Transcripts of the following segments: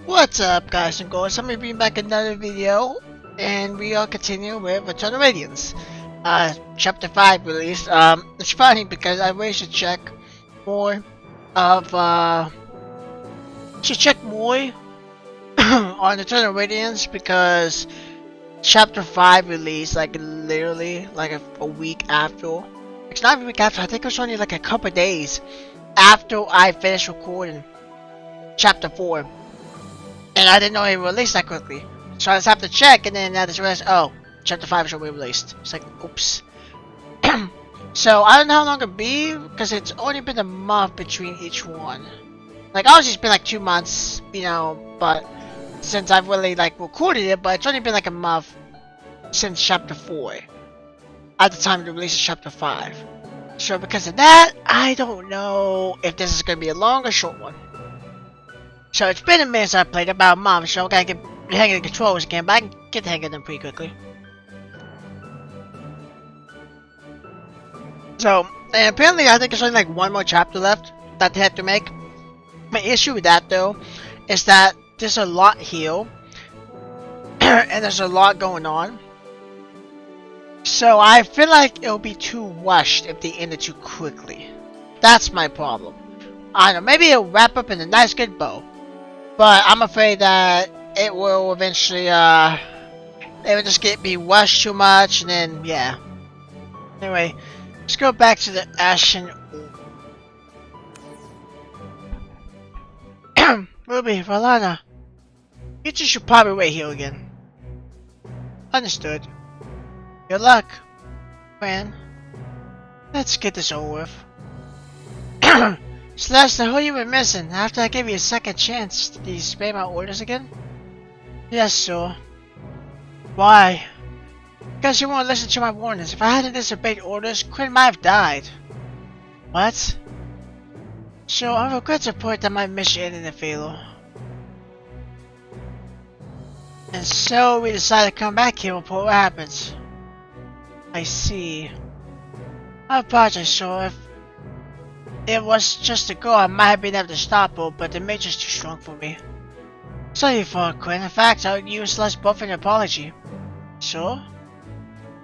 What's up, guys and girls? I'm bringing back another video, and we are continuing with Return of Radiance. Chapter 5 released. It's funny because I really should check more of, should check more on Return of Radiance because Chapter 5 released, like, literally, like, a week after. It's not a week after, I think it was only, like, a couple days after I finished recording Chapter 4. And I didn't know it released that quickly. So I just have to check, and then I just realized, oh, Chapter 5 is already released. It's like, oops. So I don't know how long it'll be, because it's only been a month between each one. Like, obviously it's been like 2 months, you know, but since I've really, like, recorded it, but it's only been like a month since Chapter 4. At the time of the release of Chapter 5. So because of that, I don't know if this is going to be a long or short one. So it's been a minute since I played, about a month, so I gotta get the hang of the controls again, but I can get the hang of them pretty quickly. So, and apparently I think there's only like one more chapter left that they have to make. My issue with that though, is that there's a lot here, and there's a lot going on. So I feel like it'll be too rushed if they end it too quickly. That's my problem. I don't know, maybe it'll wrap up in a nice good bow. But I'm afraid that it will eventually, it will just be rushed too much, and then, yeah. Anyway, let's go back to the Ashen. Ruby, Valana, you two should probably wait here again. Understood. Good luck, friend. Let's get this over with. Celeste, who you were missing? After I gave you a second chance, did you disobey my orders again? Yes, sir. Why? Because you won't listen to my warnings. If I hadn't disobeyed orders, Quinn might have died. What? So, I regret to report that my mission ended in failure. And so, we decided to come back here and report what happens. I see. I apologize, sir. If it was just a girl, I might have been able to stop her, but the Major's too strong for me. Sorry for it, Quinn. In fact, I would use less both an apology. Sure?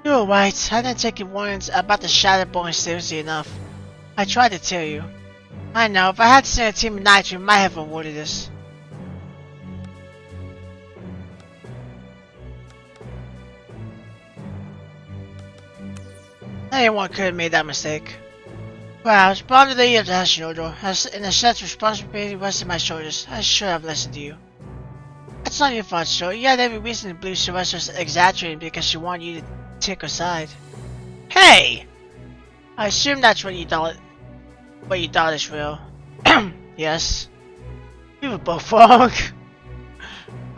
You're right. I didn't take your warnings about the Shadowborn seriously enough. I tried to tell you. I know. If I had to send a team of knights, we might have avoided this. Anyone could have made that mistake. Well, I was born to the year of the shoulder, and the sense of responsibility rested on my shoulders. I should have listened to you. That's not your fault, sir. You had every reason to believe Celeste was exaggerating because she wanted you to take her side. Hey! I assume that's what you thought. What you thought is real. Yes. We were both wrong.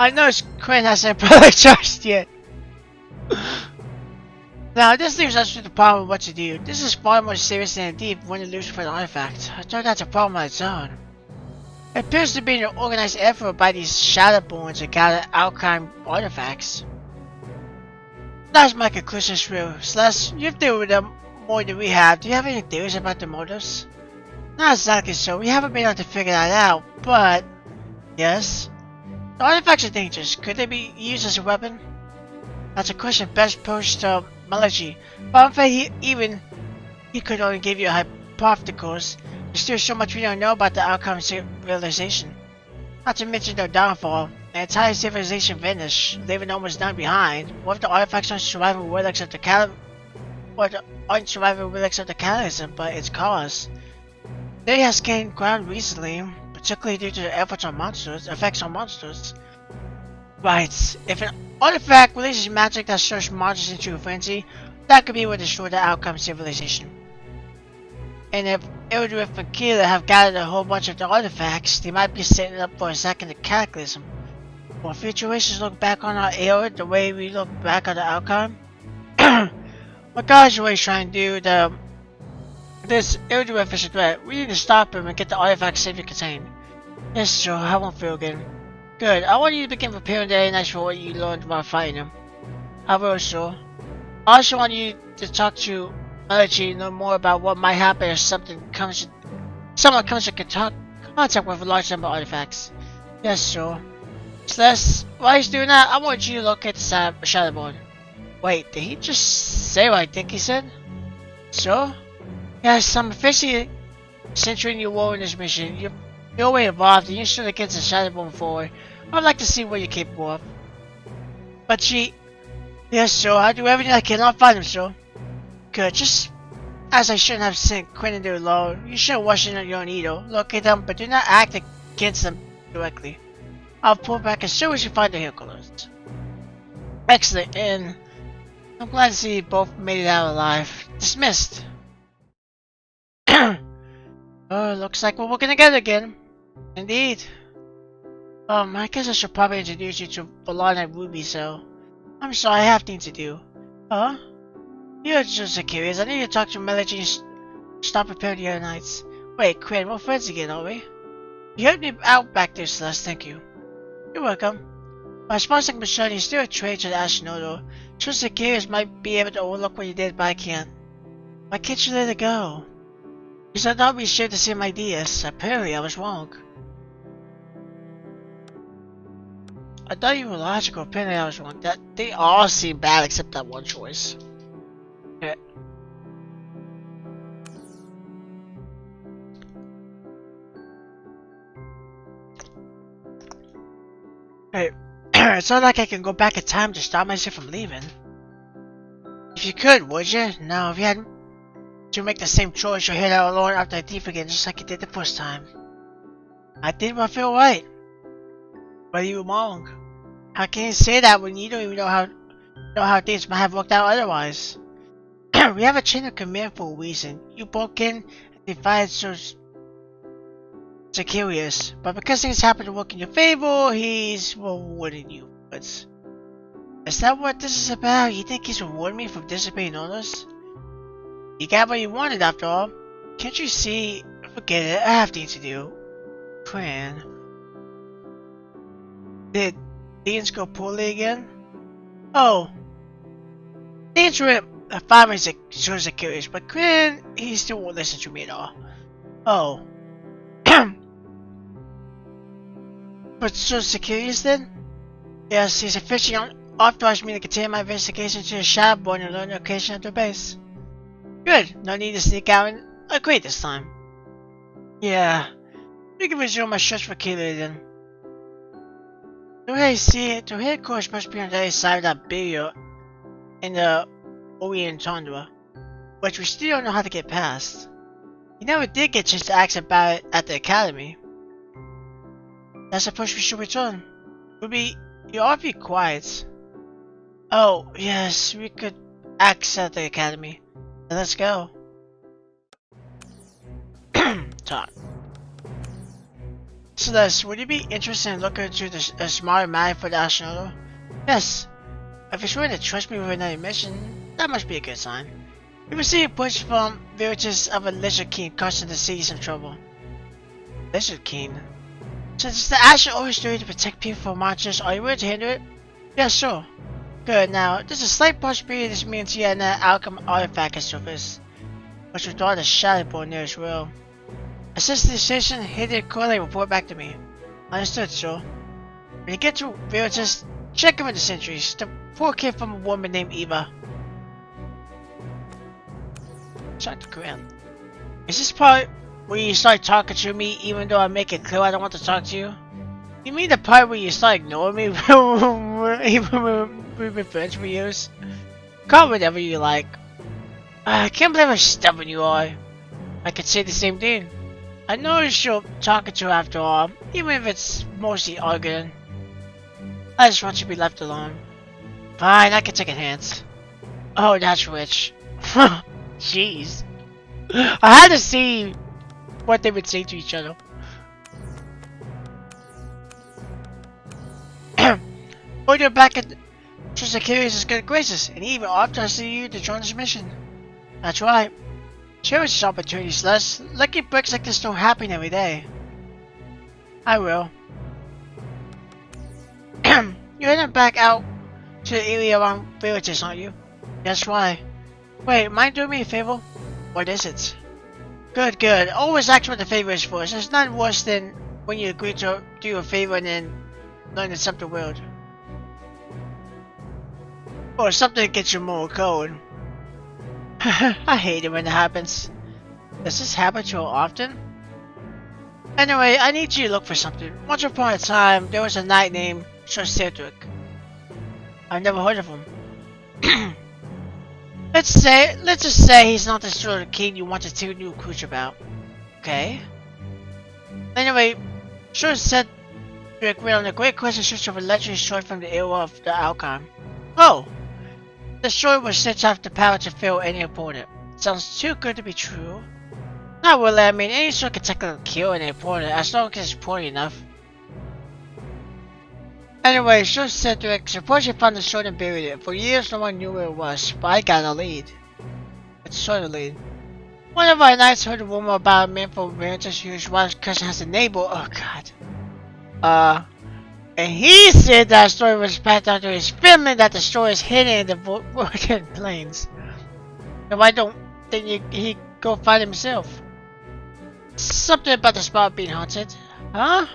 I know Quinn hasn't apologized yet. Now, this leaves us with the problem of what to do. This is far more serious than indeed when you lose for an artifact. I thought that's a problem on its own. It appears to be an organized effort by these Shadowborns to gather Alchemy artifacts. That's my conclusion, Shrew. Celeste, you've dealt with them more than we have. Do you have any theories about the motives? Not exactly so. We haven't been able to figure that out, but... Yes? The artifacts are dangerous. Could they be used as a weapon? That's a question best posed to Malachi, but I'm afraid he could only give you a hypothesis. There's still so much we don't know about the outcome of civilization. Not to mention their downfall. The entire civilization vanished, leaving almost none behind. What if the artifacts aren't surviving relics of the catalysm, but its cause? They has gained ground recently, particularly due to the effects on monsters. Right. If an artifact releases magic that stirs monsters into a frenzy, that could be what destroyed the outcome civilization. And if Eldrith and Keela have gathered a whole bunch of the artifacts, they might be setting up for a second cataclysm. Will future races look back on our era the way we look back on the outcome? What God's always trying to do, this Eldrith is a threat. We need to stop him and get the artifact safely contained. Yes, sir, I won't feel good. Good. I want you to begin preparing the nights for what you learned while fighting him. I will, sir. I also want you to talk to Malachi, know more about what might happen if someone comes in contact with a large number of artifacts. Yes, sir. Celeste, while he's doing that, I want you to locate the Shadowborn. Wait, did he just say what I think he said? So? Yes, I'm officially centering your role in this mission. You're way involved and you should have get the Shadowborn forward. I'd like to see what you're capable of. But yes, sir, I'll do everything I can. I'll find him, sir. Good, just as I shouldn't have sent Quinn there alone, you should watch it on your own either. Locate them, but do not act against them directly. I'll pull back as soon as you find the Hercules. Excellent, and I'm glad to see you both made it out alive. Dismissed. Oh, looks like we're working together again. Indeed. I guess I should probably introduce you to Valana and Ruby, so... I'm sorry, I have things to do. Huh? You're just so curious. I need to talk to Melody and stop preparing the other nights. Wait, Quinn, we're friends again, are we? You helped me out back there, Celeste, thank you. You're welcome. My sponsor Michelle is still a trade to the Ashinodo. Just so curious might be able to overlook what you did, but I can't. Why can't you let it go? Because I thought we shared the same ideas. Apparently, I was wrong. I thought you were logical. Apparently, I was wrong. That they all seem bad except that one choice. Okay. Hey, it's not like I can go back in time to stop myself from leaving. If you could, would you? No, if you hadn't to make the same choice, you'll head out alone after I leave again, just like you did the first time. I did what I feel right. But you were wrong. How can you say that when you don't even know how things might have worked out otherwise? We have a chain of command for a reason. You broke in and defied so curious, but because things happen to work in your favor, he's rewarding you. But is that what this is about? You think he's rewarding me for disobeying orders? You got what you wanted after all. Can't you see? Forget it, I have things to do. Plan. Did things go poorly again? Oh. Things were fine when he's curious, but Quinn, he still won't listen to me at all. Oh. But so curious then? Yes, he's officially authorized me to continue my investigation to the Shadowborn and learn the location of the base. Good, no need to sneak out and agree this time. Yeah, we can resume my search for Kaylee then. The way I see it, the headquarters must be on the other side of that barrier in the Orient Tundra, which we still don't know how to get past. You never did get a chance to ask about it at the academy. I suppose we should return. Ruby, you ought to be quiet. Oh, yes, we could ask at the academy. Then let's go. Talk. Celeste, would you be interested in looking into a smarter man for the Ashinodo? Yes. If he's willing to trust me with another mission, that must be a good sign. We received reports from villages of a Lizard King causing the city some trouble. Lizard King? Since the Ashen always do to protect people from monsters, are you willing to handle it? Yes, sure. Good, now, there's a slight possibility this means yet an alchemy artifact has surfaced, which will draw the Shadowborn near as well. Assist the decision, hit the correlate, report back to me. Understood, sir. When you get to villages, check him with the sentries. The poor kid from a woman named Eva. Check the ground. Is this part where you start talking to me even though I make it clear I don't want to talk to you? You mean the part where you start ignoring me even when we've been friends for years? Call whatever you like. I can't believe how stubborn you are. I could say the same thing. I know you're talking to after all, even if it's mostly arguing. I just want you to be left alone. Fine, I can take a chance. Oh, that's rich. Jeez. I had to see what they would say to each other. Hold your back at Trust Achilles is good graces, and even authorized you to join this mission. That's right. Cherish this opportunity, Celeste. Lucky breaks like this don't happen every day. I will. You're heading back out to the area around villages, aren't you? That's why. Wait, mind doing me a favor? What is it? Good, good. Always ask what the favor is for. There's nothing worse than when you agree to do a favor and then learning something weird. Or something that gets you more code. I hate it when it happens. Does this happen to you often? Anyway, I need you to look for something. Once upon a time, there was a knight named Sir Cedric. I've never heard of him. Let's just say he's not the sort of king you want to take a new cruise about. Okay? Anyway, Sir Cedric went on a great quest in search of a legendary sword from the era of the Alchemy. Oh! The sword was said to have the power to fail any opponent. Sounds too good to be true. Not really, I mean, any sword can technically kill any opponent as long as it's important enough. Anyway, Sir Cedric supposedly found the sword and buried it. For years no one knew where it was, but I got a lead. It's sort of lead. One of our knights heard a rumor about a man from Radiance whose wife's cousin has a neighbor. Oh god. And he said that story was passed down to his family, that the story is hidden in the Vorten Plains. And why don't he go find himself? Something about the spot being haunted. Huh?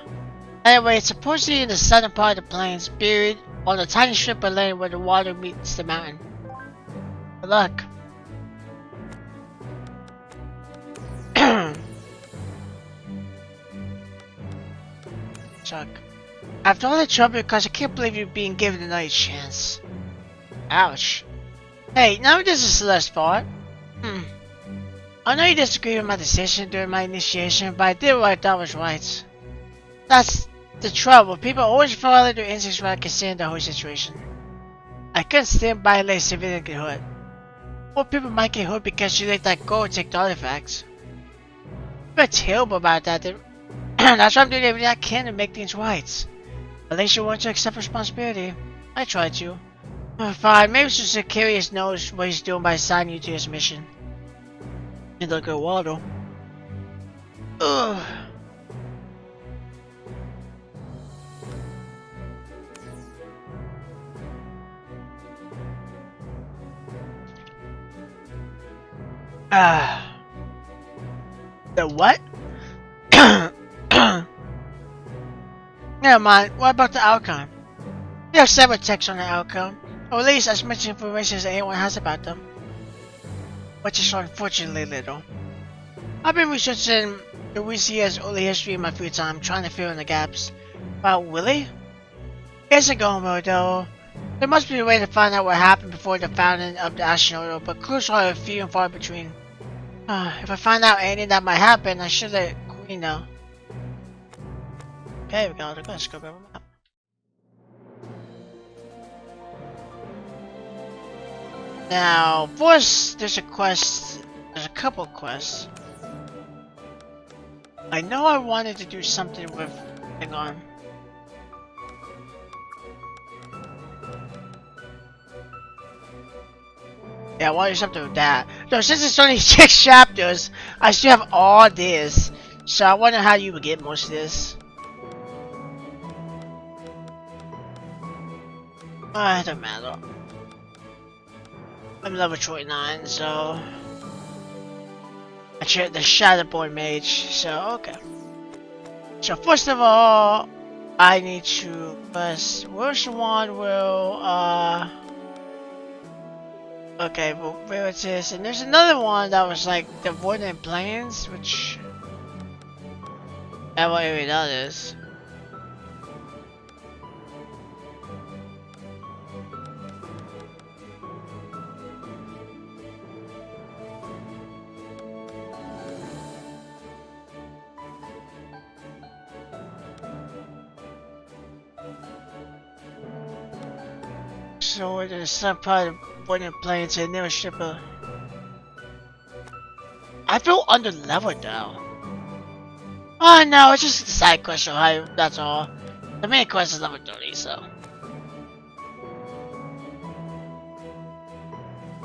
Anyway, it's supposedly in the southern part of the plains, buried on a tiny strip of land where the water meets the mountain. Good luck. Chuck. After all the trouble, because I can't believe you're being given another chance. Ouch. Hey, now this is Celeste's fault. I know you disagree with my decision during my initiation, but I did what I thought was right. That's the trouble. People always follow their instincts while considering the whole situation. I couldn't stand by and let civilians get hurt. Or people might get hurt because you let that go and take the artifacts. You're terrible about that. That's why I'm doing everything I can to make things right. At least you want to accept responsibility. I tried to. Fine, maybe Sicarius knows what he's doing by assigning you to his mission. You look at Waldo. Ugh. The what? Never mind, what about the outcome? There are several texts on the outcome, or at least as much information as anyone has about them. Which is unfortunately little. I've been researching Louisia's early history in my free time, trying to fill in the gaps. Wow, really? Isn't going well though. There must be a way to find out what happened before the founding of the astronaut, but clues are few and far between. If I find out anything that might happen, I should let Queen know. Okay, we got the quest. Go grab a map. Now, first, there's a quest. There's a couple quests. I know I wanted to do something with. Hang on. Yeah, I want to do something with that. No, since it's only 6 chapters, I still have all this. So I wonder how you would get most of this. It doesn't matter. I'm level 29, so I checked the Shatterborn Mage, so okay. So first of all, I need to first, which one will okay, well, where it is, and there's another one that was like the Vorten Plains, which what area that is. So there's some part of Vorten Plains and never ship a. I feel under leveled though. Oh no, it's just a side quest, so that's all. The main quest is level 30, so.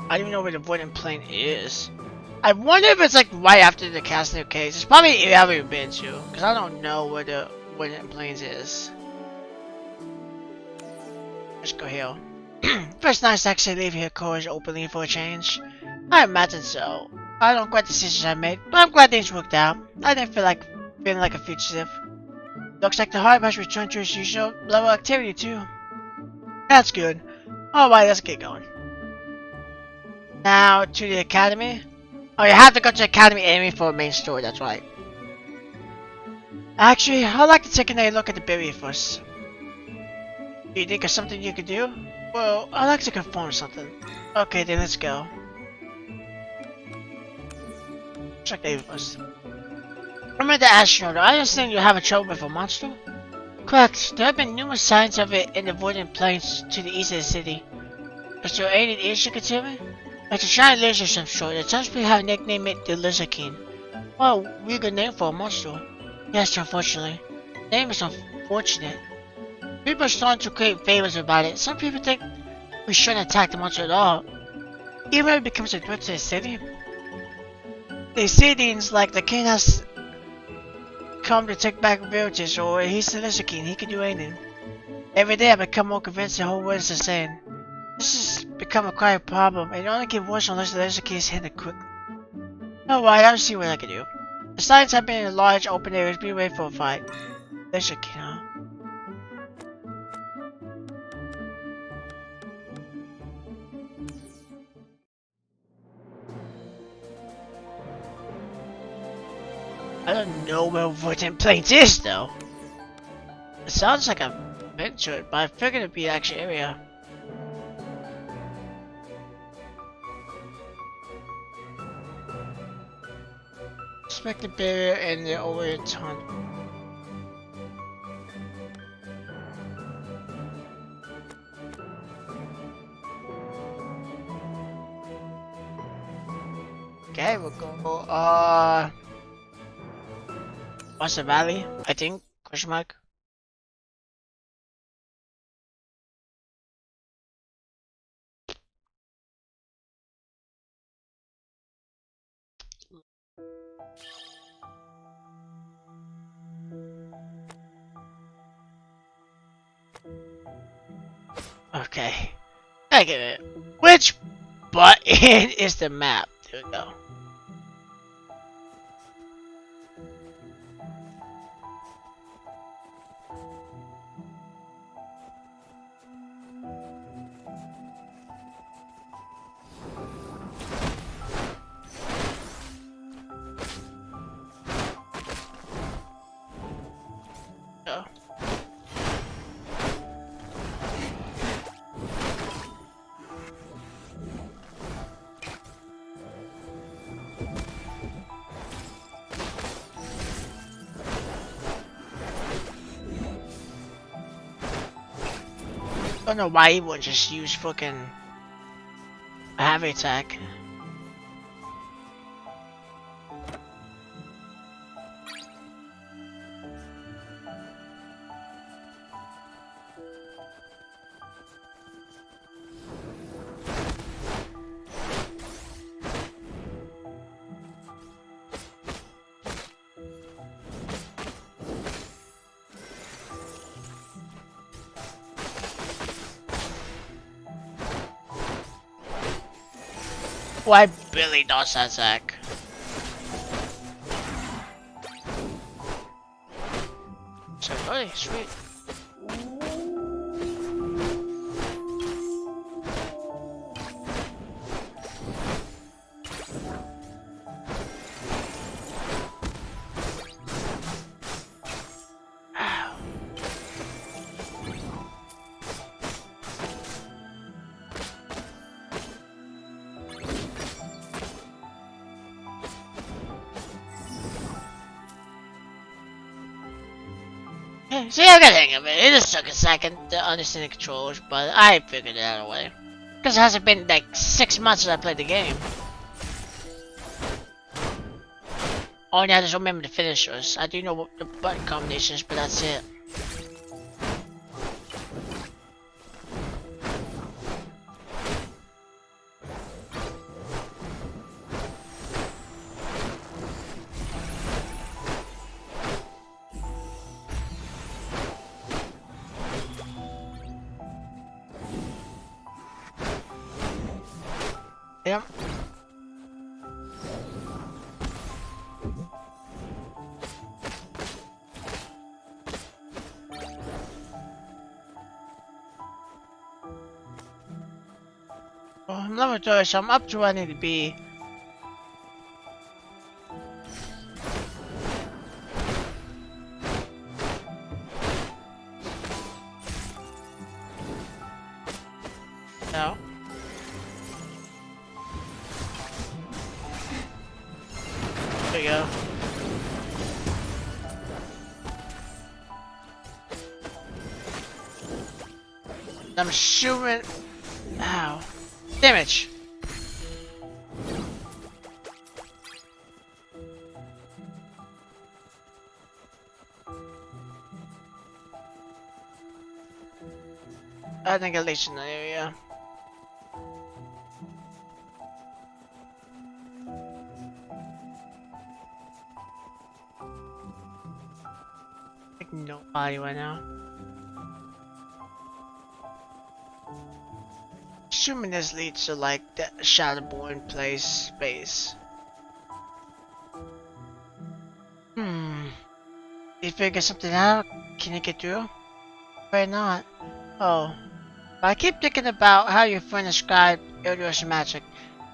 I don't even know where the Vorten Plain is. I wonder if it's like right after the Castle Case. It's probably I haven't been to, because I don't know where the Vorten Plains is. Let's go here. First nice to actually leave here cores openly for a change. I imagine so. I don't regret the decisions I made, but I'm glad things worked out. I didn't feel like feeling like a fugitive. Looks like the hive has returned to its usual level of activity too. That's good. Alright, let's get going. Now to the academy. Oh, you have to go to the academy anyway for a main story, that's right. Actually, I'd like to take another look at the berry first. Do you think of something you could do? Well, I'd like to confirm something. Okay, then let's go. Check the first. Remember the astronaut, I understand you're having trouble with a monster? Correct, there have been numerous signs of it in the voided plains to the east of the city. Is there any news you can tell me? It's a giant lizard of some sort, it sounds we have nicknamed it the Lizard King. Well, really good name for a monster. Yes, unfortunately. The name is unfortunate. People are starting to create favors about it. Some people think we shouldn't attack the monster at all. Even if it becomes a threat to the city. The cities like the king has come to take back villages, or he's the Lizard King, he can do anything. Every day I become more convinced the whole world is insane. This has become a quite a problem, and it only gets worse unless the Lizard King is handled quickly. Alright, I'll see what I can do. The signs have been in large open areas, be ready for a fight. Lizard King, huh? I don't know where Voided Plains is, though. It sounds like I've been to it, but I figured it'd be the actual area. Expect the barrier and the over ton. Okay, we'll go, what's the valley? I think, question mark. Okay, I get it. Which button is the map? There we go. Oh. I don't know why he would just use fucking a heavy attack. Why Billy does that, Zach? So, oh, sweet. See, I got the hang of it. It just took a second to understand the controls, but I figured it out a way. Because it hasn't been like 6 months since I played the game. Oh, now I just remember the finishers. I do know what the button combinations, but that's it. Yep. I'm level 30, so I'm up to where I need to be. No. There you go. I'm shooting. Ow. Damage. I think at least in the area. Like nobody right now. Assuming this leads to like the Shadowborn place space. You figure something out? Can you get through? Why not? Oh. But I keep thinking about how your friend described Ildur's magic.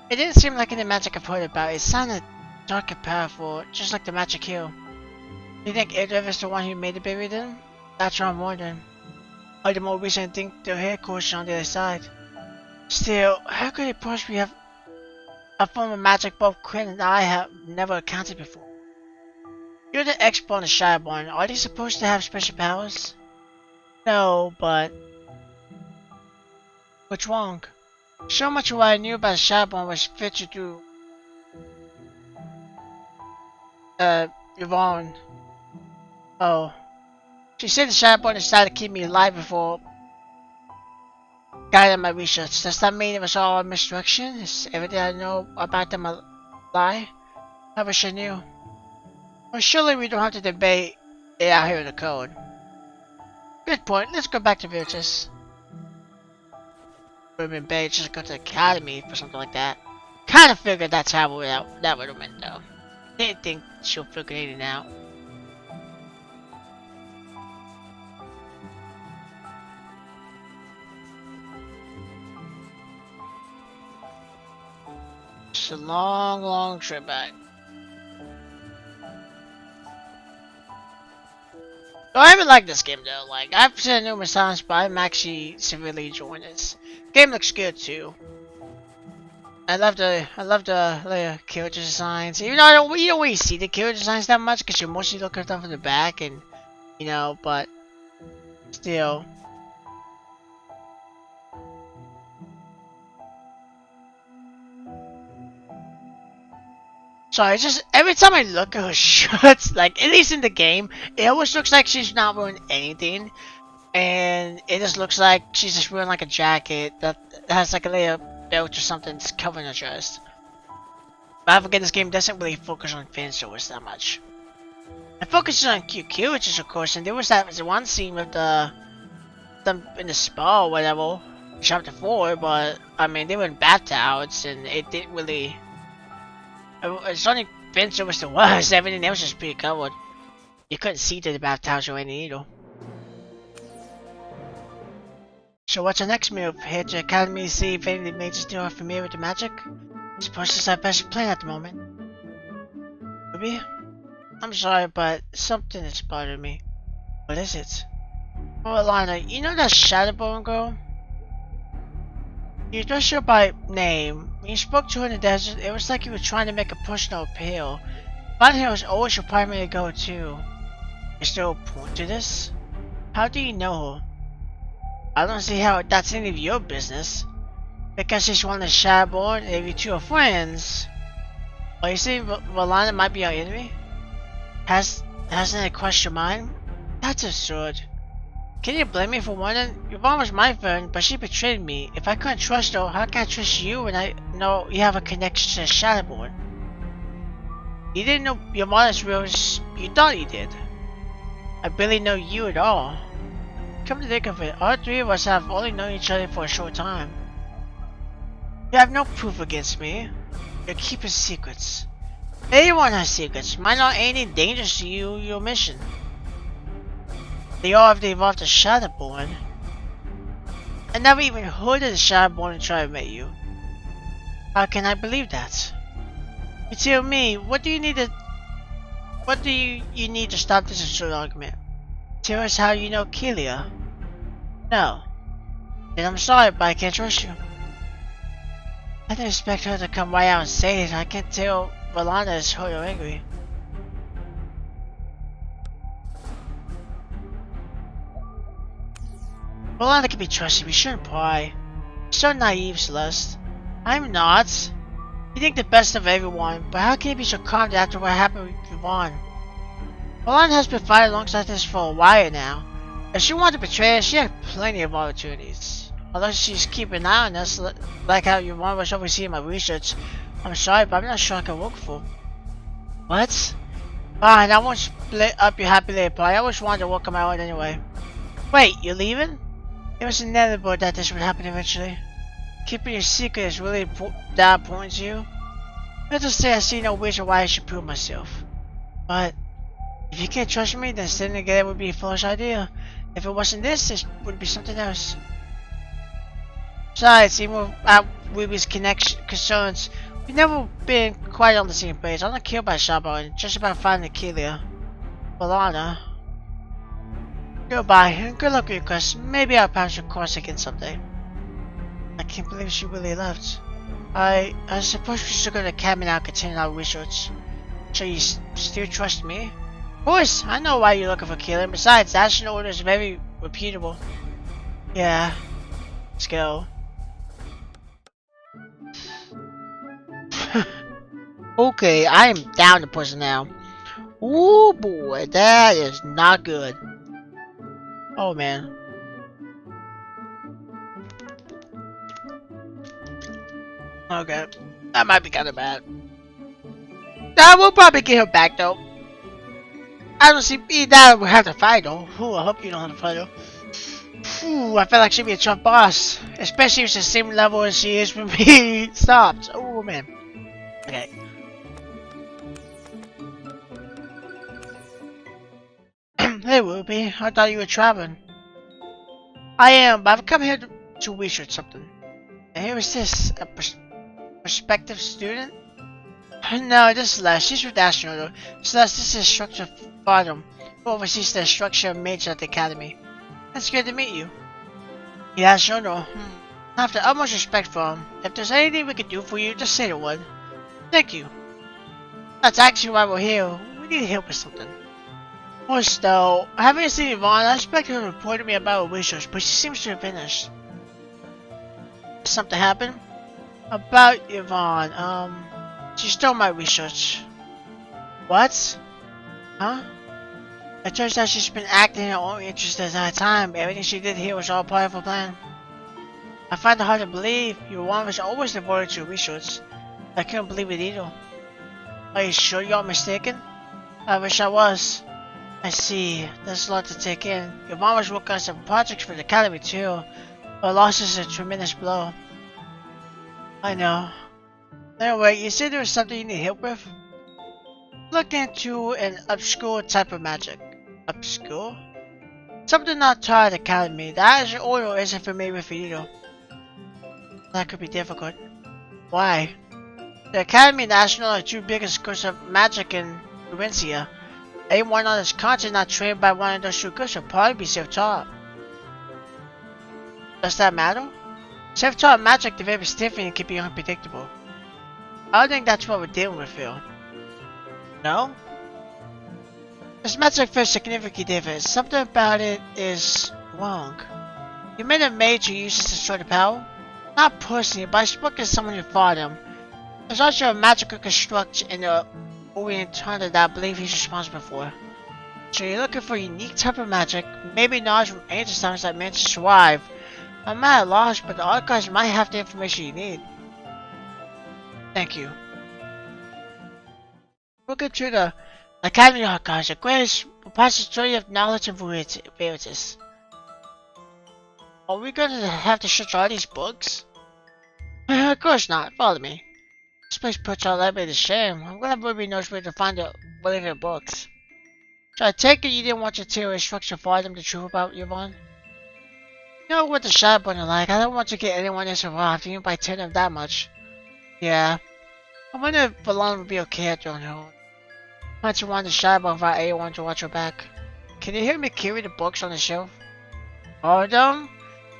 It didn't seem like any magic I've heard about. It sounded dark and powerful, just like the magic hill. Do you think Ildur is the one who made the baby then? That's what I'm wondering. Or the more recent thing, the headquarters on the other side. Still, how could it possibly have a form of magic both Quinn and I have never encountered before? You're the expert on the Shadowborn. Are they supposed to have special powers? No, but... What's wrong? So much of what I knew about the Shadowborn was filtered through... Yvonne. Oh. She said the Shadowborn decided to keep me alive before... guiding my research. Does that mean it was all a misdirection? Is everything I know about them a lie? I wish I knew. Well, surely we don't have to debate it out here in the code. Good point. Let's go back to Virtus. Would have been better just go to the academy for something like that. Kinda figured that's how that would have went though. Didn't think she'll figure anything out. It's a long, long trip back. I haven't liked this game though. Like I've said it numerous times, but I'm actually severely enjoying this. Game looks good too. I love the character designs. Even though you don't really see the character designs that much because you're mostly looking at them from the back, and you know, but still. Sorry, just every time I look at her shirts, like at least in the game, it always looks like she's not wearing anything, and it just looks like she's just wearing like a jacket that has like a layer belt or something that's covering her chest. But I forget this game doesn't really focus on fan service that much. It focuses on cute characters, of course, and there was that one scene with them in the spa or whatever, chapter 4, but I mean they were in bath towels and it didn't really. It's only fan service there was, everything else was pretty covered. You couldn't see to the bath towels or anything either. So what's our next move? Head to Academy to see if any of the mages still are familiar with the magic? I suppose this is our best plan at the moment. Ruby? I'm sorry, but something is bothering me. What is it? Oh, Alana, you know that Shadowborn girl? You addressed her by name. When you spoke to her in the desert, it was like you were trying to make a personal appeal. Finding her was always your primary go-to. Is there a point to this? How do you know her? I don't see how that's any of your business. Because she's one of the Shadowborn, and if you two are friends... Are you saying Valana might be our enemy? Hasn't it crossed your mind? That's absurd. Can you blame me for wondering? Your mom was my friend, but she betrayed me. If I couldn't trust her, how can I trust you when I know you have a connection to Shadowborn? You didn't know your mother's real. You thought you did. I barely know you at all. Come to think of it, all three of us have only known each other for a short time. You have no proof against me. You're keeping secrets. Everyone has secrets. Might not anything dangerous to you, your mission. They all have evolved a Shadowborn. I never even heard of the Shadowborn until I met you. How can I believe that? You tell me, what do you need to stop this absurd argument? Tell us how you know Kelia. No. Then I'm sorry, but I can't trust you. I didn't expect her to come right out and say it. I can't tell Valana is hurt or angry. Valana can be trusted, we shouldn't pry. You're so naive, Celeste. I'm not. You think the best of everyone, but how can you be so calm after what happened with Yvonne? Valana has been fighting alongside this for a while now. If she wanted to betray us, she had plenty of opportunities. Although she's keeping an eye on us, like how Yvonne was overseeing my research. I'm sorry, but I'm not sure I can work for. What? Fine, I won't split up your happy little party. I always wanted to work on my own anyway. Wait, you're leaving? It was inevitable that this would happen eventually. Keeping your secret is really that important to you. Let's just say I see no reason why I should prove myself. But if you can't trust me, then staying together would be a foolish idea. If it wasn't this, it would be something else. Besides, even without Ruby's concerns, we've never been quite on the same page. I'm not killed by Shabo and just about finding Kelia. Valana. Goodbye, and good luck with your quest. Maybe I'll pass your course again someday. I can't believe she really left. I suppose we should go to the cabin now and continue our research. So you still trust me? Of course, I know why you're looking for Kelia, and besides, the Astronaut Order is very reputable. Yeah, let's go. Okay, I am down to person now. Ooh boy, that is not good. Oh man. Okay, that might be kind of bad. Nah, we'll probably get her back though. I don't see that we'll have to fight though. Ooh, I hope you don't have to fight though. Ooh, I feel like she'd be a tough boss, especially if it's the same level as she is when we stopped. Oh man. Okay. Hey Ruby, I thought you were traveling. I am, but I've come here to research something. And here is this, a prospective student? No, this is Celeste. She's with Astronaut. Celeste, this is Instructor Bottom, who oversees the instruction of mages at the Academy. It's good to meet you. Yeah, Astronaut. I have the utmost respect for him. If there's anything we can do for you, just say the word. Thank you. That's actually why we're here. We need help with something. First though, I haven't seen Yvonne. I expected her to report to me about her research, but she seems to have finished. Something happened? About Yvonne, she stole my research. What? Huh? It turns out she's been acting in her own interest at that time. Everything she did here was all part of her plan. I find it hard to believe. Yvonne was always devoted to research. I couldn't believe it either. Are you sure you're mistaken? I wish I was. I see. There's a lot to take in. Yvonne was working on some projects for the Academy too. Her loss is a tremendous blow. I know. Anyway, you said there was something you need help with? Look into an obscure type of magic. Obscure? Something not taught at the Academy. The Astronaut Order isn't familiar with it either. That could be difficult. Why? The Academy and the Astronaut are two biggest schools of magic in Provincia. Anyone on this continent not trained by one of those two schools should probably be self-taught. Does that matter? Self-taught magic develops differently and can be unpredictable. I don't think that's what we're dealing with here. No? This magic feels significantly different. Something about it is wrong. You made a mage who uses to destroy the power? Not personally, but I spoke to someone who fought him. There's also a magical construct in the Orient Hunter that I believe he's responsible for. So you're looking for a unique type of magic, maybe knowledge from ancient times that managed to survive. I'm at a loss, but the archives might have the information you need. Thank you. Welcome to the Academy Archives, a great repository of knowledge and verities. Are we going to have to search all these books? Of course not. Follow me. This place puts our library to shame. I'm glad Ruby knows where to find the relevant books. So I take it you didn't want to tell your instructor for them the truth about Yvonne? You know what the Shadow Button are like. I don't want to get anyone else involved, even by telling them that much. Yeah. I wonder if Valana would be okay at on her own. Might you want to shy about without anyone to watch her back? Can you hear me carry the books on the shelf? All of them?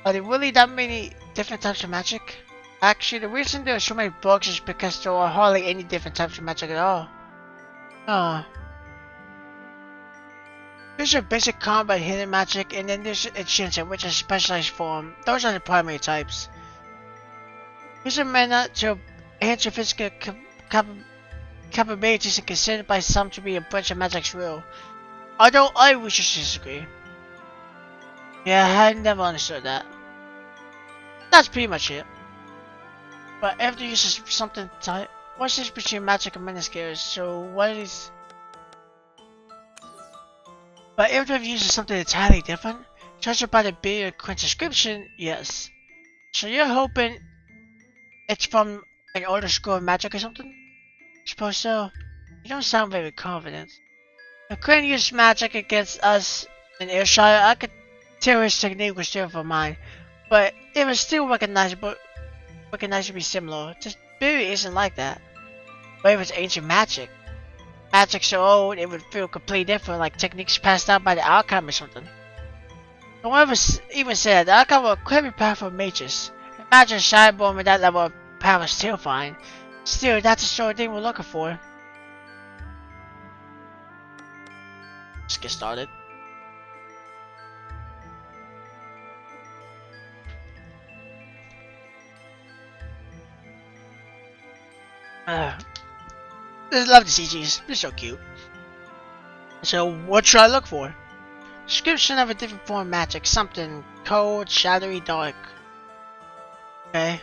Are there really that many different types of magic? Actually, the reason there are so many books is because there are hardly any different types of magic at all. Oh. There's a basic combat hidden magic, and then there's enchanted, which is a specialized form. Those are the primary types. These are meant to enhance your physical capabilities and considered by some to be a branch of magic's rule. Although I wish to disagree. Yeah, I never understood that. That's pretty much it. But after uses something type, what's this between magic and meniscus? So what is? But after uses something entirely different, judged by the bigger description, yes. So you're hoping it's from an older school of magic or something? Suppose so. You don't sound very confident. If Crane used magic against us in Ayrshire, I could tell his technique was different from mine, but it was still recognizably similar. Just Barry isn't like that. But if it's ancient magic so old it would feel completely different, like techniques passed down by the Archon or something. No one ever even said the Archon were incredibly powerful mages. Imagine a Shireborn with that level of power is terrifying. Still, that's the sort of thing we're looking for. Let's get started. I love the CGs. They're so cute. So, what should I look for? Description of a different form of magic. Something cold, shadowy, dark. Okay.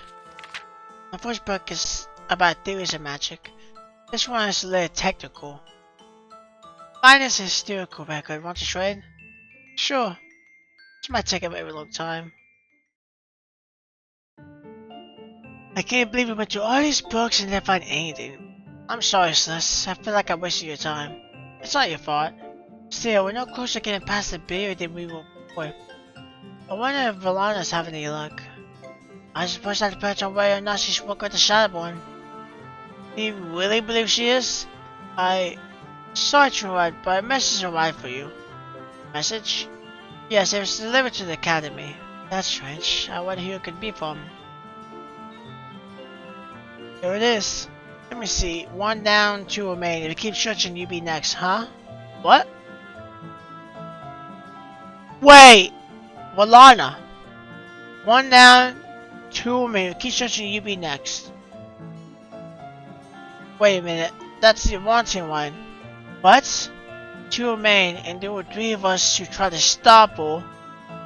My first book is about theories of magic. This one is a little technical. Mine is a historical record. Want to trade? Sure. This might take a very long time. I can't believe we went through all these books and didn't find anything. I'm sorry, Celeste. I feel like I wasted your time. It's not your fault. Still, we're no closer to getting past the barrier than we were before. I wonder if Valana's having any luck. I suppose that depends on whether or not she's working with the Shadowborn. Do you really believe she is? Sorry to write, but a message arrived for you. Message? Yes, it was delivered to the Academy. That's strange. I wonder who it could be from. Here it is. Let me see. 1 down, 2 remain. If you keep searching, you be next, huh? What? Wait! Valana! 1 down, 2 remain. If you keep searching, you be next. Wait a minute. That's the wanting one. What? 2 remain, and there were 3 of us who tried to stop her.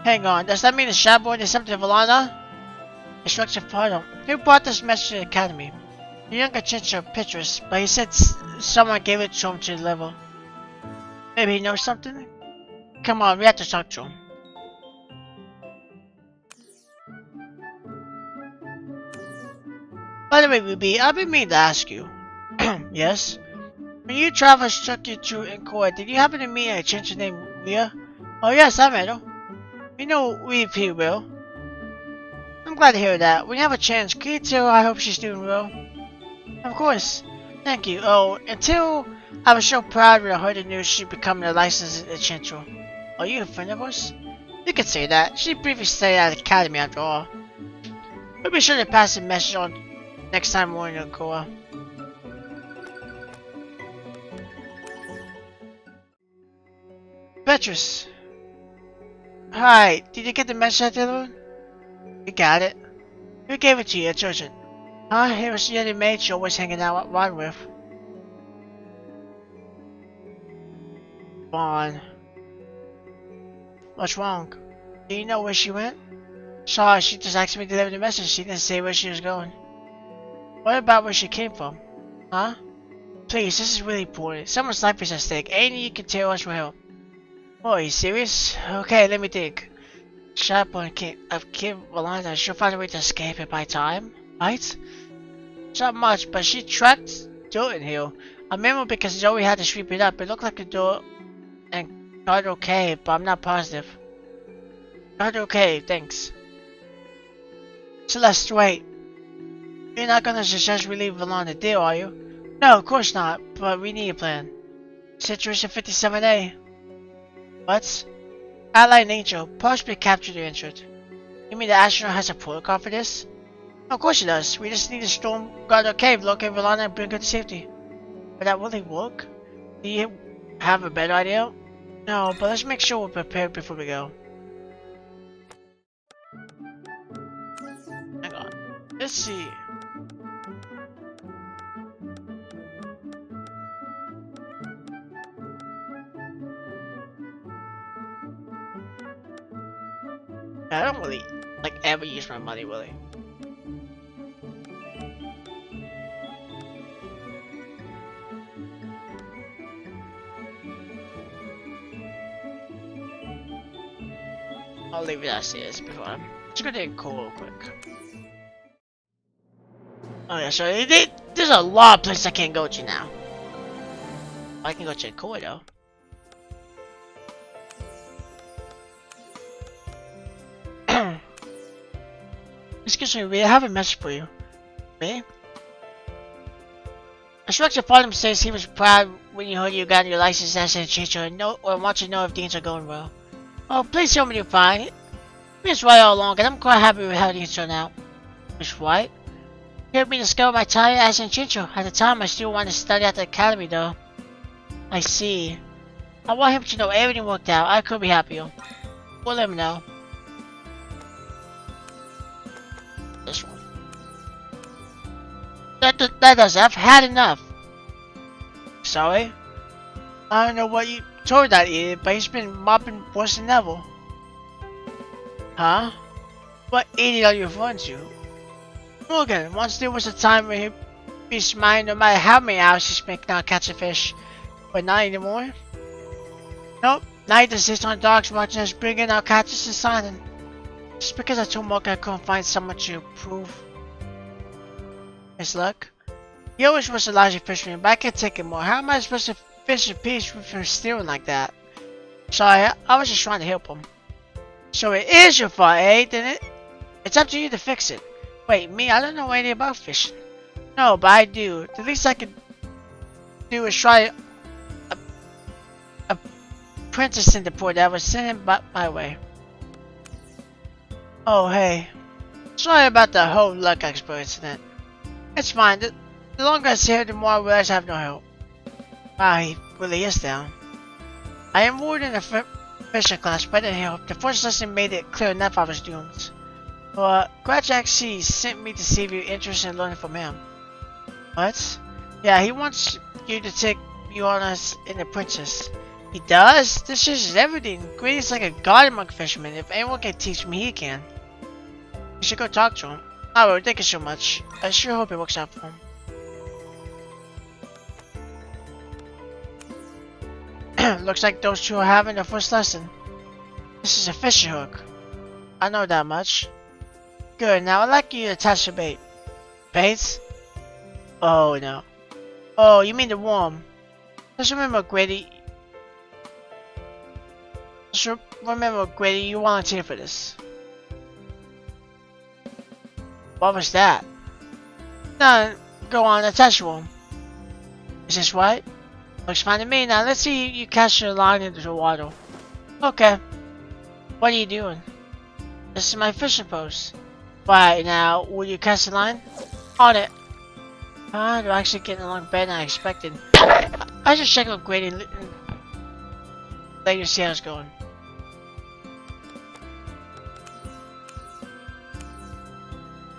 Hang on, does that mean the Shadowborn is something to Valana? Instructive pardon. Who brought this message to the Academy? The younger teacher, Petrus, but he said someone gave it to him to deliver. Maybe he knows something? Come on, we have to talk to him. By the way, Ruby, I've been meaning to ask you. Yes? When you travelers took you to Encore, did you happen to meet a teacher named Leah? Oh yes, I met her. We know we pretty well. I'm glad to hear that. When you have a chance, can you tell her I hope she's doing well? Of course. Thank you. Oh, until I was so proud when I heard the news she'd become a licensed enchanter. Are you a friend of ours? You could say that. She briefly studied at the Academy after all. We'll be sure to pass the message on next time we're in Okoa. Petrus. Hi, did you get the message I delivered? You got it. Who gave it to you? It's urgent. Huh? It was the other mate you're always hanging out with. Vaughn. What's wrong? Do you know where she went? Sorry, she just asked me to deliver the message. She didn't say where she was going. What about where she came from? Huh? Please, this is really important. Someone's life is at stake. Anything you can tell us will help. Oh, are you serious? Okay, let me think. Shadowborn of Kim Valana, she'll find a way to escape it by time, right? Not much, but she tracked dirt in here. I remember because Zoe had to sweep it up. It looked like the door and got okay, but I'm not positive. Got okay, thanks. Celeste, wait. You're not gonna suggest we leave alone the deal, are you? No, of course not, but we need a plan. Situation 57A. What? Allied Angel, possibly captured or injured. You mean the astronaut has a protocol for this? Of course it does. We just need to storm guard our cave, locate Valana, and bring her to safety. But that really work? Do you have a better idea? No, but let's make sure we're prepared before we go. Hang on. Let's see. I don't really, like, ever use my money, really. I'll leave it as is before I'm just gonna get cool real quick. Oh yeah, so there's a lot of places I can't go to now. I can go to Core though. Excuse me, we have a message for you. Me? Instructor Bottom says he was proud when you heard you got your license as a teacher and want to know if things are going well. Oh, please tell me you're fine. Miss White all along, and I'm quite happy with how things turned out. Miss White? He helped me discover my talent as an teacher. At the time, I still wanted to study at the academy, though. I see. I want him to know everything worked out. I could be happier. We'll let him know. This one. That does it. I've had enough. Sorry? I don't know what you told that idiot, but he's been mopping worse than ever. Huh? What idiot are you referring to? Morgan, once there was a time when he'd be smiling no matter how many hours he's making out catching fish. But not anymore? Nope. Now he just sits on the docks watching us bring in our catches and signing. Just because I told Morgan I couldn't find someone to prove his luck. He always was a larger fisherman, but I can't take it more. How am I supposed to fish in peace with him stealing like that? Sorry, I was just trying to help him. So it is your fault, eh, didn't it? It's up to you to fix it. Wait, me? I don't know anything about fishing. No, but I do. The least I can do is try a apprentice in the port that was sent him my way. Oh, hey. Sorry about the whole luck expert incident. It's fine. The longer I stay here, the more I realize I have no help. Wow, he really is down. I enrolled in a fishing class, but it didn't help. The first lesson made it clear enough I was doomed. But Grad C sent me to see if you're interested in learning from him. What? Yeah, he wants you to take you on as an apprentice. He does? This is everything. Grady's like a god among fishermen. If anyone can teach me, he can. You should go talk to him. Oh, thank you so much. I sure hope it works out for him. Looks like those two are having their first lesson. This is a fishing hook. I know that much. Good, now I'd like you to attach the bait. Baits? Oh no. Oh, you mean the worm. Just remember, Grady. You volunteered for this. What was that? No, go on, attach the worm. Is this right? Looks fine to me. Now let's see you cast your line into the water. Okay. What are you doing? This is my fishing post. Right, now, will you cast the line? On it. They're actually getting along better than I expected. I just check with Grady and later see how it's going.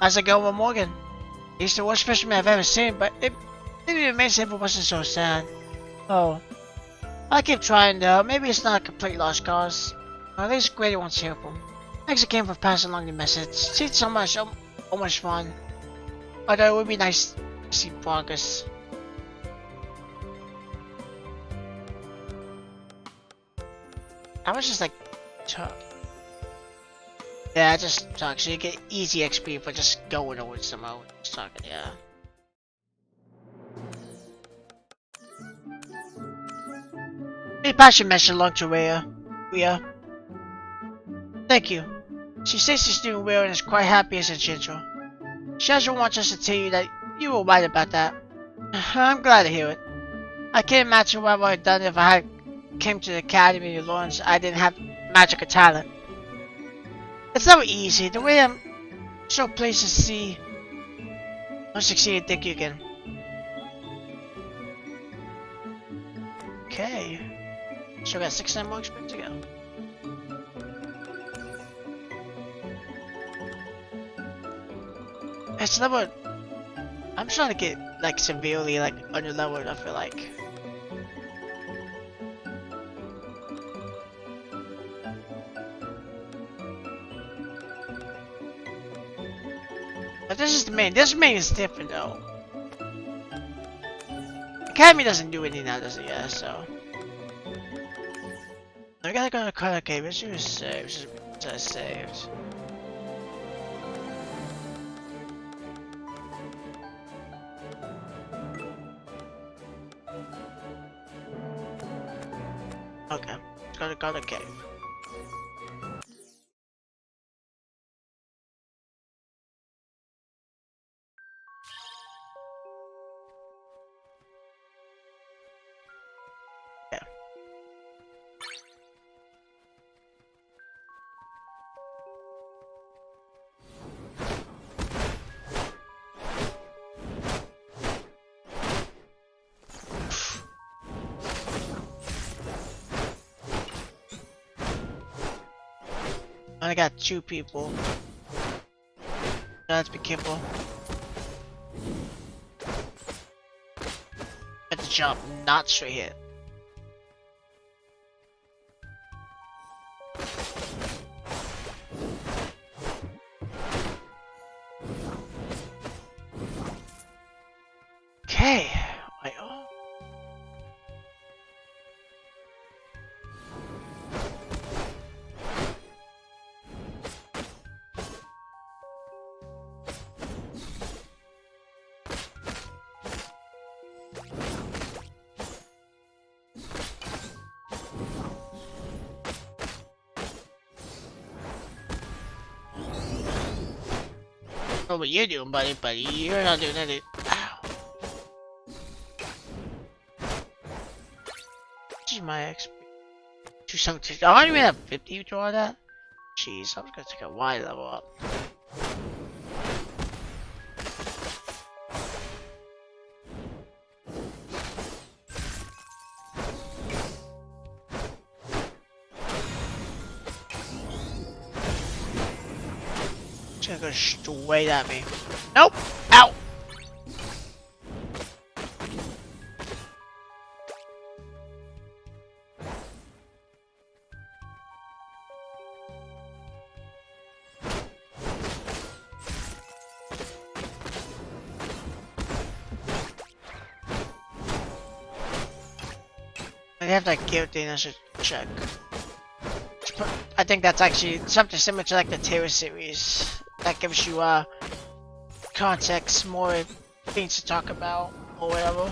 How's it going with Morgan? He's the worst fisherman I've ever seen, but maybe it makes it wasn't so sad. Oh. I keep trying though. Maybe it's not a complete lost cause. At least Grady wants to help him. Thanks again for passing along the message. It's so much fun. Although it would be nice to see progress. I was just like talk. Yeah, just talk so you get easy XP for just going over somehow. Just talking, yeah. Please pass your message along to Rhea. Thank you. She says she's doing well and is quite happy as a gentle. She doesn't want us to tell you that you were right about that. I'm glad to hear it. I can't imagine what I would have done if I had came to the academy and learned I didn't have magic or talent. It's never easy. The way I'm so pleased to see you succeed, think you can. Okay. So we got 6 more experience to go. It's level. I'm starting to get like severely like under leveled, I feel like. But this is the main. This main is different though. Academy doesn't do anything now, does it? Yeah, so. I gotta go to the color cave. Let's do a save. Which I saved. Okay, let's go to the color cave. I got 2 people. Let's be careful. Let's jump, not straight hit. Okay. Wait, oh. I don't know what you're doing, buddy. You're not doing anything. Ow. This is my XP. 217. I don't even have 50 to all that. Jeez, I'm gonna take a Y level up. It's gonna go straight at me. Nope! Ow! I have that guilt thing I should check. I think that's actually something similar to like the Terror series. That gives you context, more things to talk about, or whatever.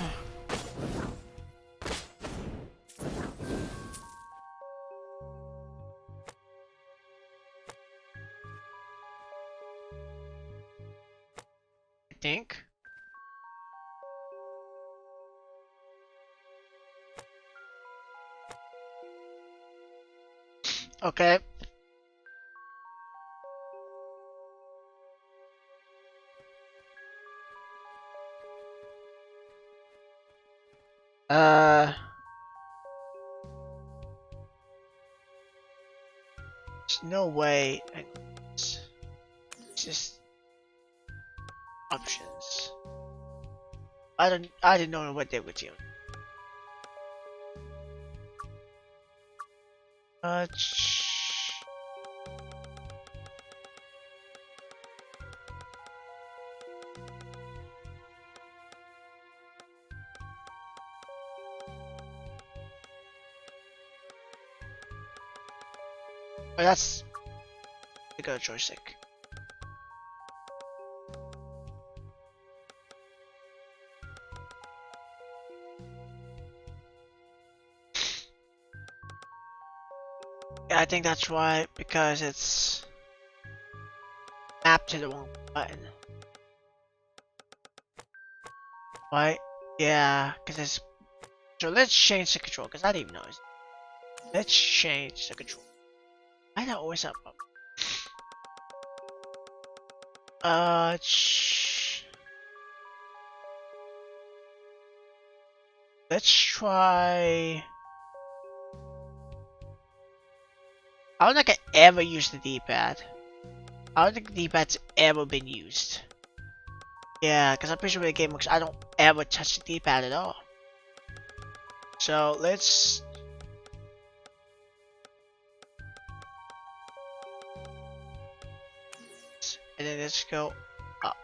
I think. Okay. There's no way. It's just options. I didn't know what they were doing. Oh, that's the go joystick. Yeah, I think that's why, because it's mapped to the wrong button. Right? Yeah, because it's... So let's change the control, because I didn't even notice. Let's change the control. Why not always up? Let's try... I don't think I ever used the D-pad. I don't think the D-pad's ever been used. Yeah, because I'm pretty sure with the game looks, I don't ever touch the D-pad at all. So let's... And then let's go up.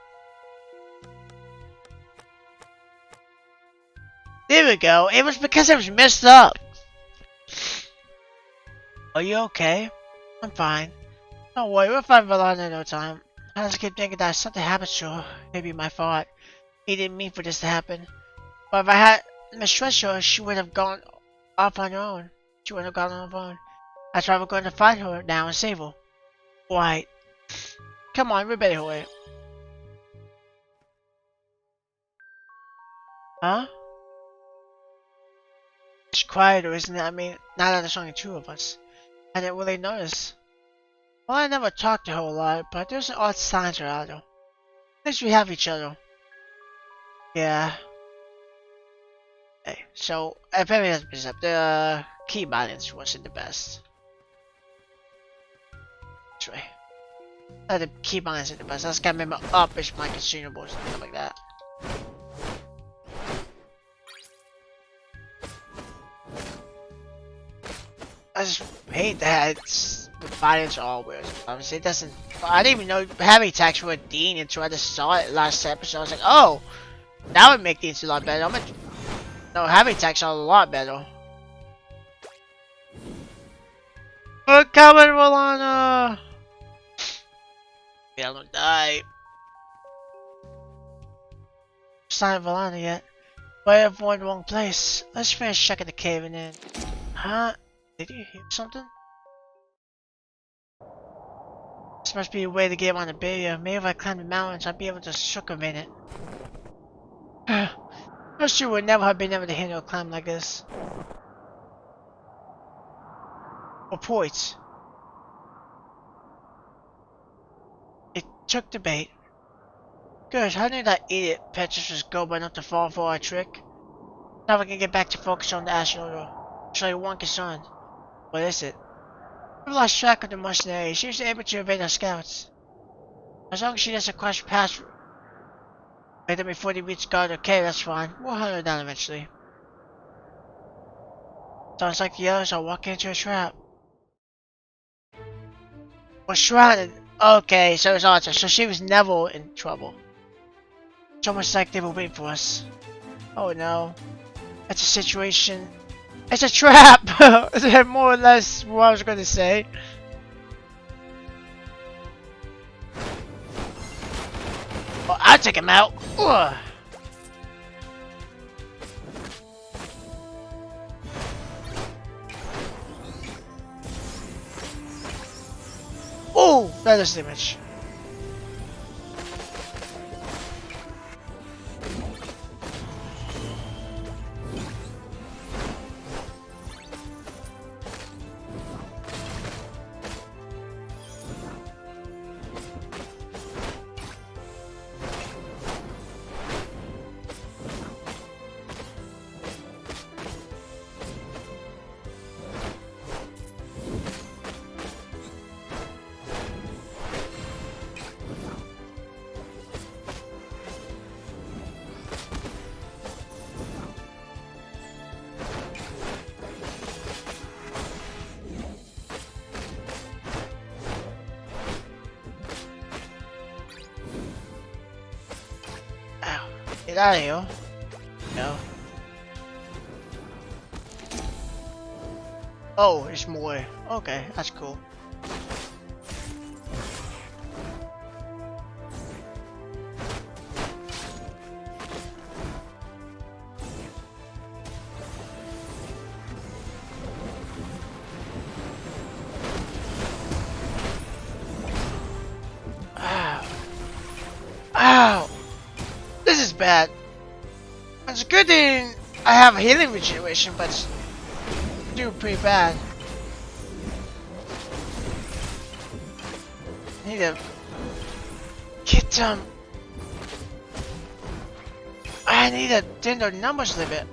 There we go. It was because it was messed up. Are you okay? I'm fine. Don't worry, we'll find Valana in no time. I just keep thinking that something happened to her. Maybe my fault. He didn't mean for this to happen. But if I had mistrusted her, she would have gone off on her own. She would have gone on her own. That's why we're going to find her now and save her. Right. Come on, we better hurry. Huh? It's quieter, isn't it? I mean, now that there's only two of us. I didn't really notice. Well, I never talked to her a lot, but there's odd signs around her. At least we have each other. Yeah. Hey, so, if everything has been up, the key balance wasn't the best. That's right. The key balance isn't the best. I just gotta remember up is my consumables and stuff like that. I just hate that the balance always. Obviously, it doesn't. I didn't even know heavy attacks were a Dean until I just saw it last episode. I was like, oh, that would make these a lot better. No, heavy attacks are a lot better. We're coming, Rolana! Yeah, don't die. Sign of Valana yet. But I've won the wrong place. Let's finish checking the cave and then. Huh? Did you hear something? This must be a way to get on the barrier. Maybe if I climb the mountains, I'll be able to circumvent it. I'm sure would never have been able to handle a climb like this. Reports. It took the bait. Good, how did that idiot Petrus was go enough to fall for our trick? Now we can get back to focus on the astronaut. There's only one concern. What is it? We've lost track of the mercenary. She was able to evade our scouts. As long as she doesn't cross past them before they reach guard, okay, that's fine. We'll hunt her down eventually. Sounds like the others are walking into a trap. We're shrouded. Okay, so it's Archer. So she was never in trouble. It's almost like they were waiting for us. Oh no. That's a situation. It's a trap! That's more or less what I was going to say. Well, I'll take him out. Ugh. Oh, that is damage. Get out of here. No. Oh, it's more. Okay, that's cool. Ow. Ow! This is bad. It's a good thing I have a healing regeneration, but it's doing pretty bad. I need to get them. I need to dim their numbers a little bit.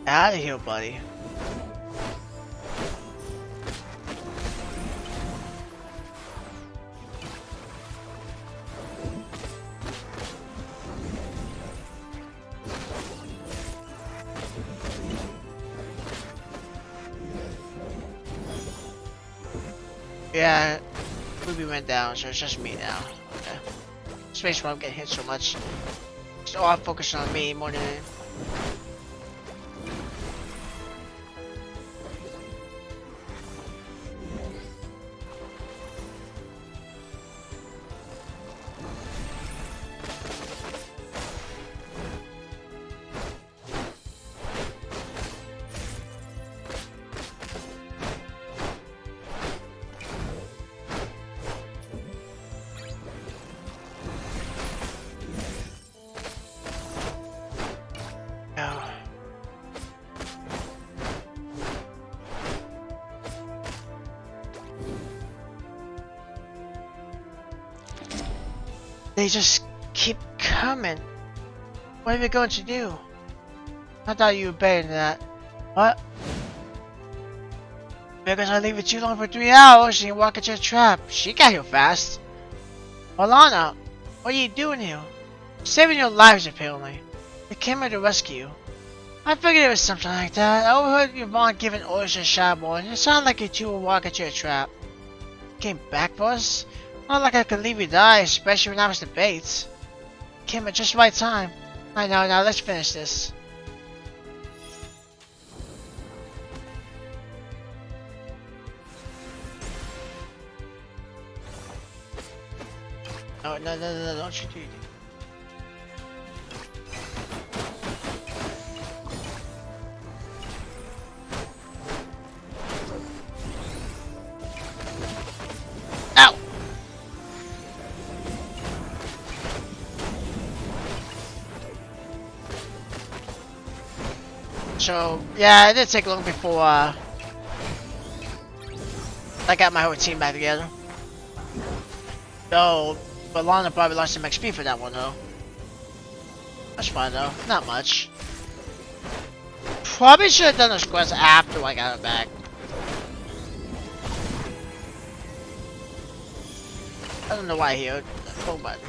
Out of here, buddy. Yeah, Ruby went down, so it's just me now. Okay. Space where I'm getting hit so much. It's all focused on me more than anything. They just keep coming. What are we going to do? I thought you were better than that. What? Because I leave it too long for 3 hours and you walk into a trap. She got here fast. Alana, what are you doing here? Saving your lives apparently. We came here to rescue you. I figured it was something like that. I overheard your mom giving orders to Shadowborn. It sounded like you two were walking into a trap. You came back for us? Not like I could leave you die, especially when I was the bait. Came at just the right time. I know, now let's finish this. No, don't you do it. Ow! So, yeah, it did take long before, I got my whole team back together. So, but Lana probably lost some XP for that one, though. That's fine, though. Not much. Probably should have done those quests after I got it back. I don't know why he owed the full button.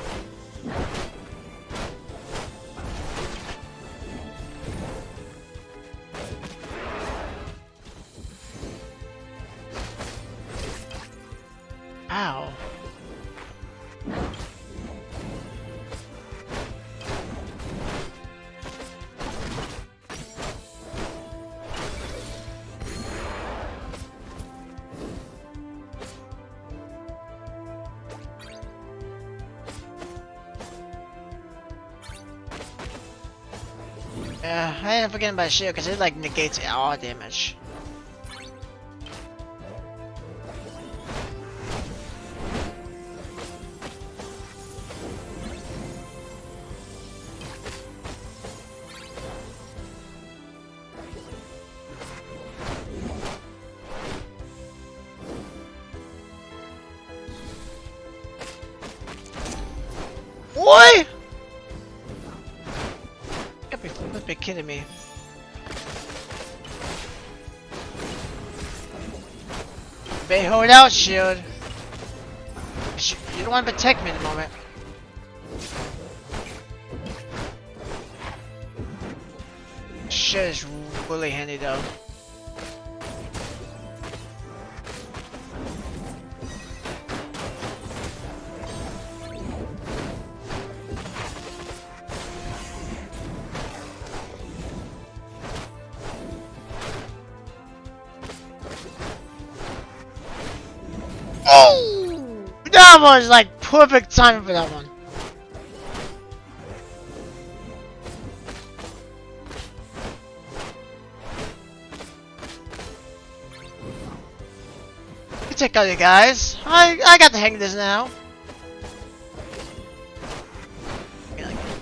Ow. Yeah, I ain't forgetting about shield because it like negates all damage. Boy! You must be kidding me. Better hold out, shield. You don't want to protect me in the moment. Shit is really handy though. That was like perfect timing for that one. Take out you guys. I got the hang of this now.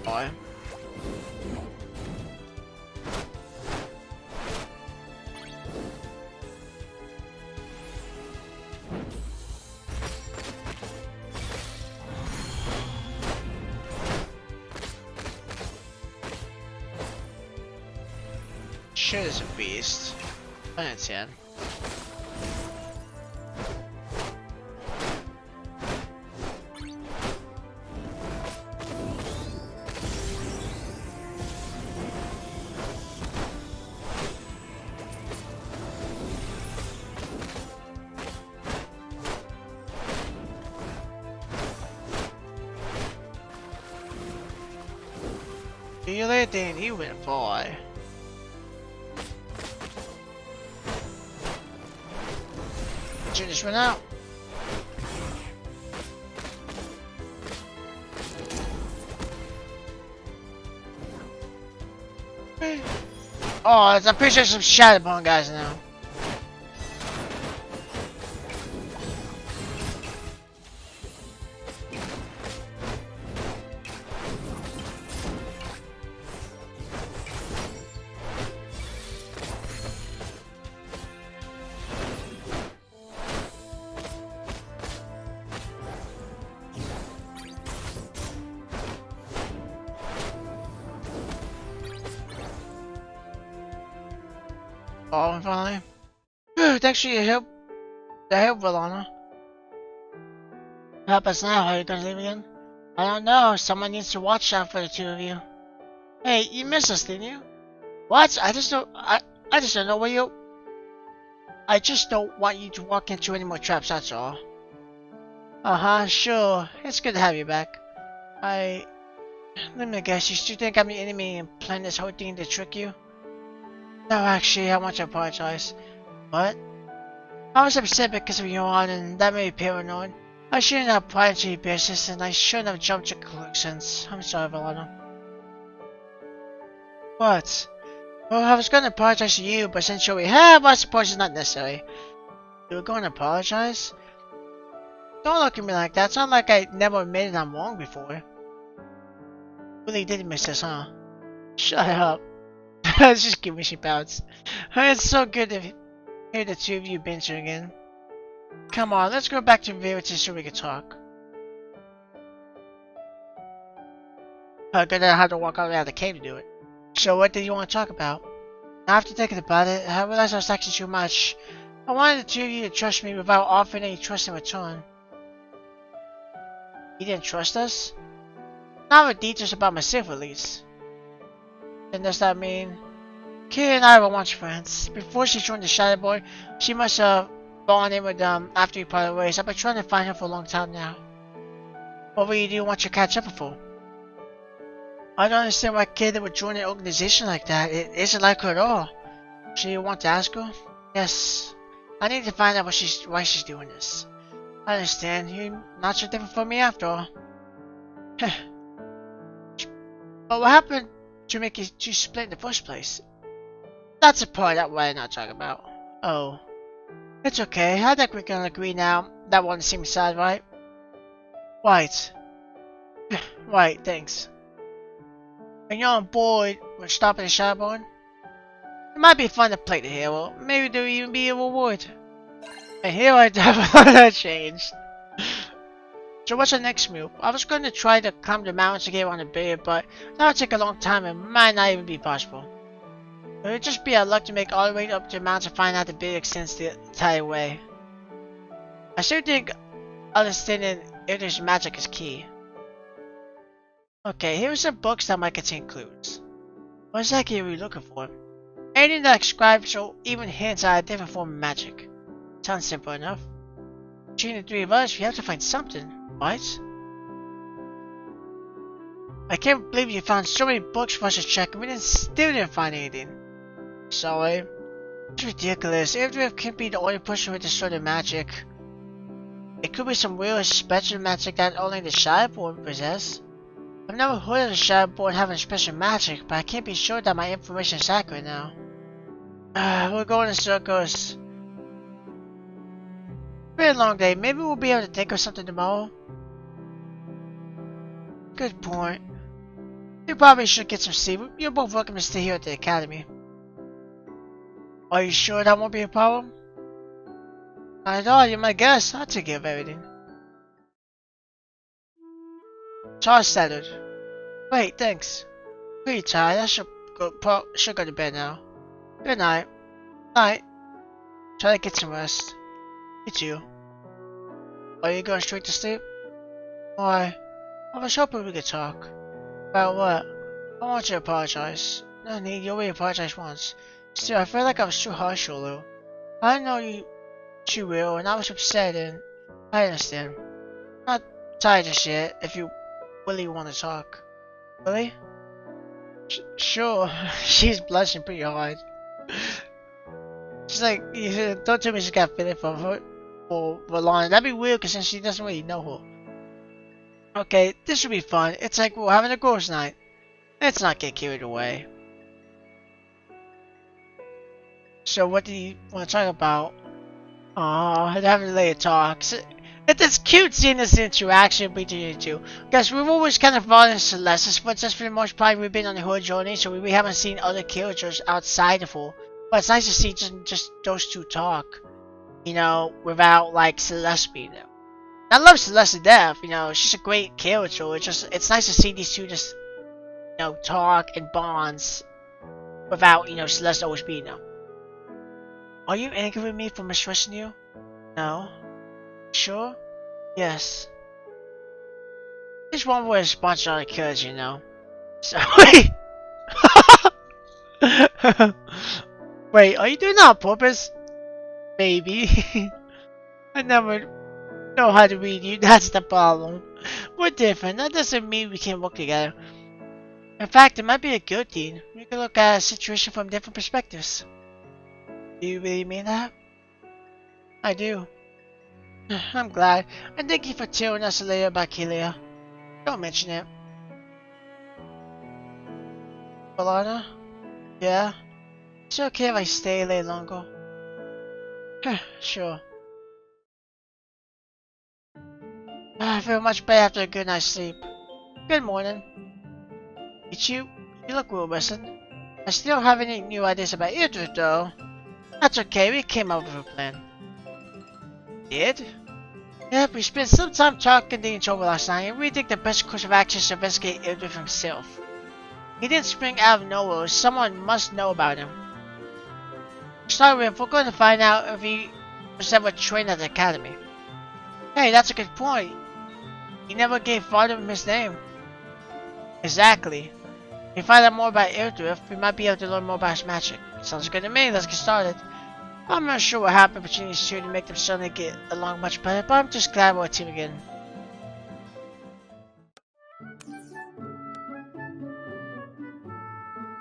Boy. Shit is a beast. 110. See you later, Dan. You win, boy. You just went out. Oh, I'm pretty sure some Shadowbone guys now. Oh, finally. Thanks for your help. The help, Valana. Help us now. Are you gonna leave again? I don't know. Someone needs to watch out for the two of you. Hey, you missed us, didn't you? What? I just don't know where you. I just don't want you to walk into any more traps. That's all. Sure. It's good to have you back. Let me guess. You still think I'm your enemy and plan this whole thing to trick you? No, actually, I want to apologize. What? I was upset because of your on and that made me paranoid. I shouldn't have pried into your business and I shouldn't have jumped to conclusions. I'm sorry, Valana. What? Well, I was going to apologize to you, but since you're here, I suppose it's not necessary. You were going to apologize? Don't look at me like that. It's not like I never admitted I'm wrong before. Really did miss this, huh? Shut up. Just give me she bounce. It's so good to hear the two of you banter again. Come on, let's go back to Radiance so we can talk. I'm gonna have to walk all the way out of the cave to do it. So what did you want to talk about? After thinking about it, I realized I was asking too much. I wanted the two of you to trust me without offering any trust in return. You didn't trust us? Not with details about myself at least. Then does that mean... Kira and I were once friends. Before she joined the Shadow Boy, she must have fallen in with them after we parted ways. I've been trying to find her for a long time now. What will you do once you catch up with her? I don't understand why Kira would join an organization like that. It isn't like her at all. So you want to ask her? Yes. I need to find out why she's doing this. I understand. You're not so different from me after all. But what happened to make you two split in the first place? That's a part that we're not talking about. Oh. It's okay. I think we can agree now. That one seems sad, right? Right. Right, thanks. And you're on board with stopping the Shadowborn? It might be fun to play the hero. Maybe there'll even be a reward. And here I definitely changed. So what's the next move? I was going to try to climb the mountains to get on the barrier, but that would take a long time and might not even be possible. It would just be our luck to make all the way up to the mountain to find out the barrier extends the entire way. I still think understanding if there's magic is key. Okay, here are some books that might contain clues. What exactly are we looking for? Anything that describes or even hints at a different form of magic. Sounds simple enough. Between the three of us, we have to find something, right? I can't believe you found so many books for us to check and we still didn't find anything. Sorry. It's ridiculous. If we can be the only person with this sort of magic. It could be some real special magic that only the Shireborn possess. I've never heard of the Shireborn having special magic, but I can't be sure that my information is accurate now. We're going in circles. Been a long day. Maybe we'll be able to think of something tomorrow. Good point. You probably should get some sleep. You're both welcome to stay here at the academy. Are you sure that won't be a problem? Not at all. You're my guest. I'll take care of everything. Charge settled. Wait, thanks. Pretty tired. I should go to bed now. Good night. Night. Try to get some rest. You too. Are you going straight to sleep? Why? I was hoping we could talk. About what? I want you to apologize. No need, you already apologized once. Still, I feel like I was too harsh on you. I know you too will, and I was upset, and I understand. I'm not tired of shit, if you really want to talk. Really? Sure. She's blushing pretty hard. She's like, don't tell me she's got a feeling for her. For Lana. That'd be weird, because since she doesn't really know her. Okay, this should be fun. It's like we're having a girls' night. Let's not get carried away. So what do you want to talk about? I'd have to later talk. It's cute seeing this interaction between you two. Because we've always kind of followed Celeste's footsteps for the most part. We've been on her journey, so we haven't seen other characters outside of her. But it's nice to see just those two talk. You know, without like Celeste being there. I love Celeste to death, you know, she's a great character. It's nice to see these two just, you know, talk and bonds without, you know, Celeste always being there. Are you angry with me for mistrusting you? No. Sure? Yes. Just one word response out of courage, you know. So, wait! Wait, are you doing that on purpose? Maybe. I never know how to read you, that's the problem. We're different, that doesn't mean we can't work together. In fact, it might be a good thing. We can look at a situation from different perspectives. Do you really mean that? I do. I'm glad. And thank you for telling us later about Kelia. Don't mention it. Balana? Yeah? Is it okay if I stay a little longer? Sure. I feel much better after a good night's sleep. Good morning. You look real rested. I still don't have any new ideas about Idris though. That's okay, we came up with a plan. Did? Yep, we spent some time talking things over last night, and we think the best course of action is to investigate Idris himself. He didn't spring out of nowhere, someone must know about him. To start with, we're going to find out if he was ever trained at the academy. Hey, that's a good point. He never gave Father his name. Exactly. If we find out more about Idris, we might be able to learn more about his magic. Sounds good to me, let's get started. I'm not sure what happened between these two to make them suddenly get along much better, but I'm just glad we're a team again.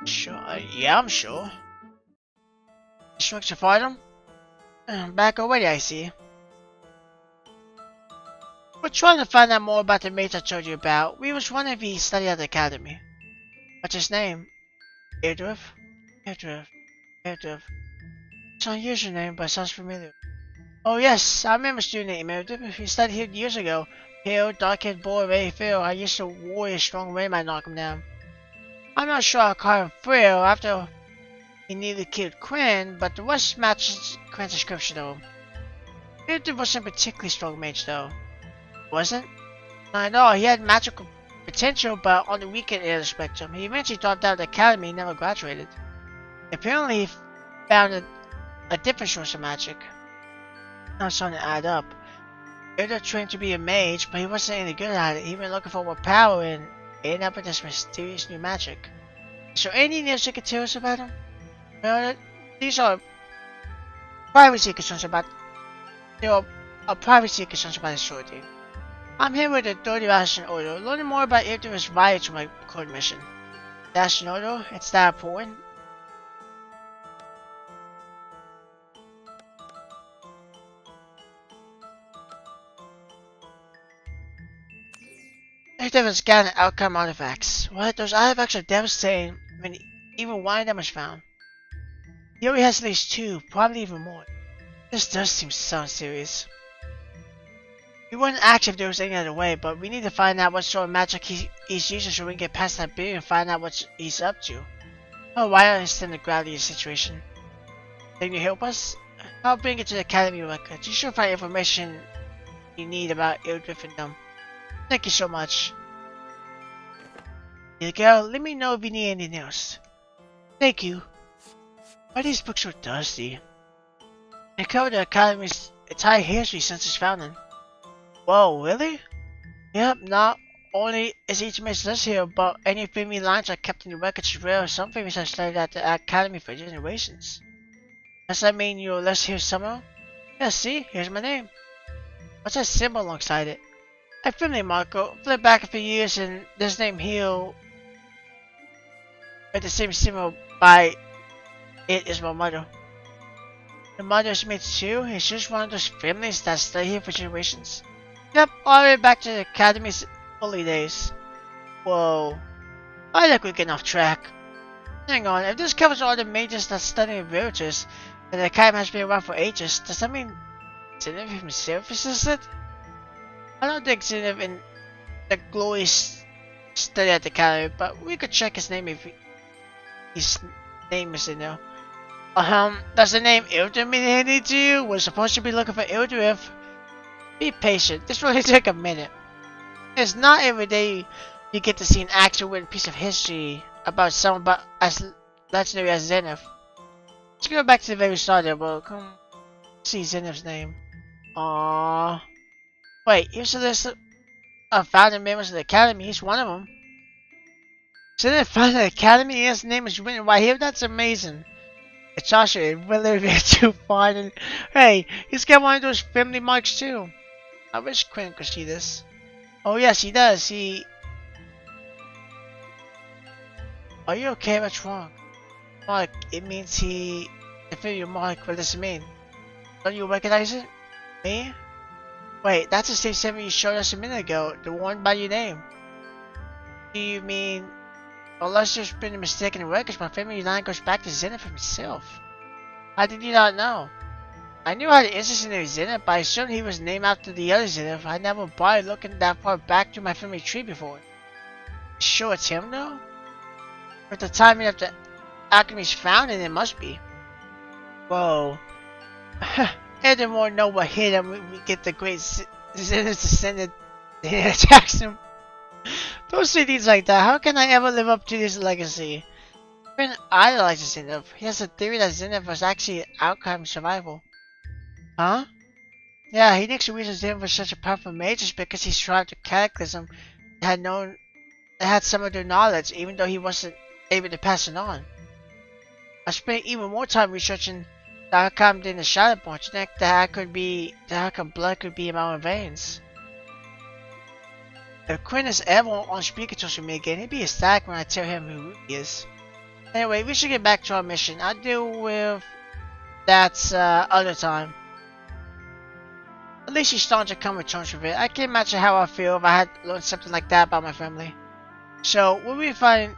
Sure, yeah, I'm sure. Instructor Farnham? Back already, I see. We're trying to find out more about the mate I told you about. We was wondering if he studied at the academy. What's his name? Idris? Idris. It's an unusual name, but it sounds familiar. Oh yes, I remember student name Idris. He studied here years ago. Pale, dark-haired boy, very fair. I used to worry a strong wind might knock him down. I'm not sure I'll call him frail after he nearly killed Quinn, but the rest matches Quinn's description of him. Idris wasn't a particularly strong mage though. Wasn't? Not at all. He had magical potential, but on the weaker end of the spectrum. He eventually dropped out of the academy and never graduated. Apparently, he found a different source of magic. Now it's starting to add up. Idris trained to be a mage, but he wasn't any good at it. He went looking for more power and ended up with this mysterious new magic. So, any news you could tell us about him? Well, these are privacy concerns about. There are privacy concerns about his sorority. I'm here with the 30th Ashen Order, learning more about Idris via to my current mission. The Ashen Order, it's that important. Active and scan outcome artifacts. What? Those artifacts are devastating when even one of them was found. He already has at least two, probably even more. This does seem so serious. We wouldn't act if there was any other way, but we need to find out what sort of magic he's using so we can get past that barrier and find out what he's up to. Oh, I understand the gravity of the situation. Can you help us? I'll bring it to the Academy records. You should find information you need about Ildrif and them. Thank you so much. Here you go. Let me know if you need anything else. Thank you. Why are these books so dusty? They cover the Academy's entire history since its founding. Whoa, really? Yep, not only is each mission listed here, but any family lines are kept in the records as well. Some families have studied at the Academy for generations. Does that mean you're listed here somewhere? Yeah, see? Here's my name. What's that symbol alongside it? A family marker. Flip back a few years and this name here with the same symbol by it is my mother. The mother's mate too? It's just one of those families that stay here for generations. Yep, all the way back to the Academy's early days. Whoa. I think we're getting off track. Hang on, if this covers all the majors that study villages, and the Academy has been around for ages, does that mean Zenith himself is it? I don't think Zenith in the glory study at the Academy, but we could check his name if his name is in there. Does the name Ildrif mean anything to you? We're supposed to be looking for Ildrif. Be patient, this will only take a minute. It's not every day you get to see an actual written piece of history about someone as legendary as Zenith. Let's go back to the very start there, bro. Come see Zenith's name. Aww. Wait, here's a list of founding members of the Academy. He's one of them. Zenith founded the Academy and his name is written right here? That's amazing. It's also a really bit too far. And hey, he's got one of those family marks too. I wish Quinn could see this. Oh yes, he does. Are you okay? What's wrong? Mark, it means he... The family mark, what does it mean? Don't you recognize it? Me? Wait, that's the same symbol you showed us a minute ago. The one by your name. Do you mean... Unless there's been a mistake in the records, my family line goes back to Zenith himself. How did you not know? I knew I had an interest in Zenith, but I assumed he was named after the other Zenith. I never bothered looking that far back through my family tree before. Sure it's him though? With the timing of the Alchemy's founding, it must be. Whoa. And the more know what hit him, we get the great Zenith descendant that attacks him. Don't say things like that. How can I ever live up to this legacy? Quinn idolizes Zenith. He has a theory that Zenith was actually an outcome of survival. Huh? Yeah, he thinks the reason Zenith was such a powerful mage is because he survived the cataclysm and had some of their knowledge, even though he wasn't able to pass it on. I spent even more time researching the outcome than the Shadowborn. Do you think the outcome blood could be in my own veins? If Quinn is ever on speaker to me again, he'd be ecstatic when I tell him who he is. Anyway, we should get back to our mission. I'll deal with that other time. At least he's starting to come with terms with it. I can't imagine how I feel if I had learned something like that about my family. So, when we find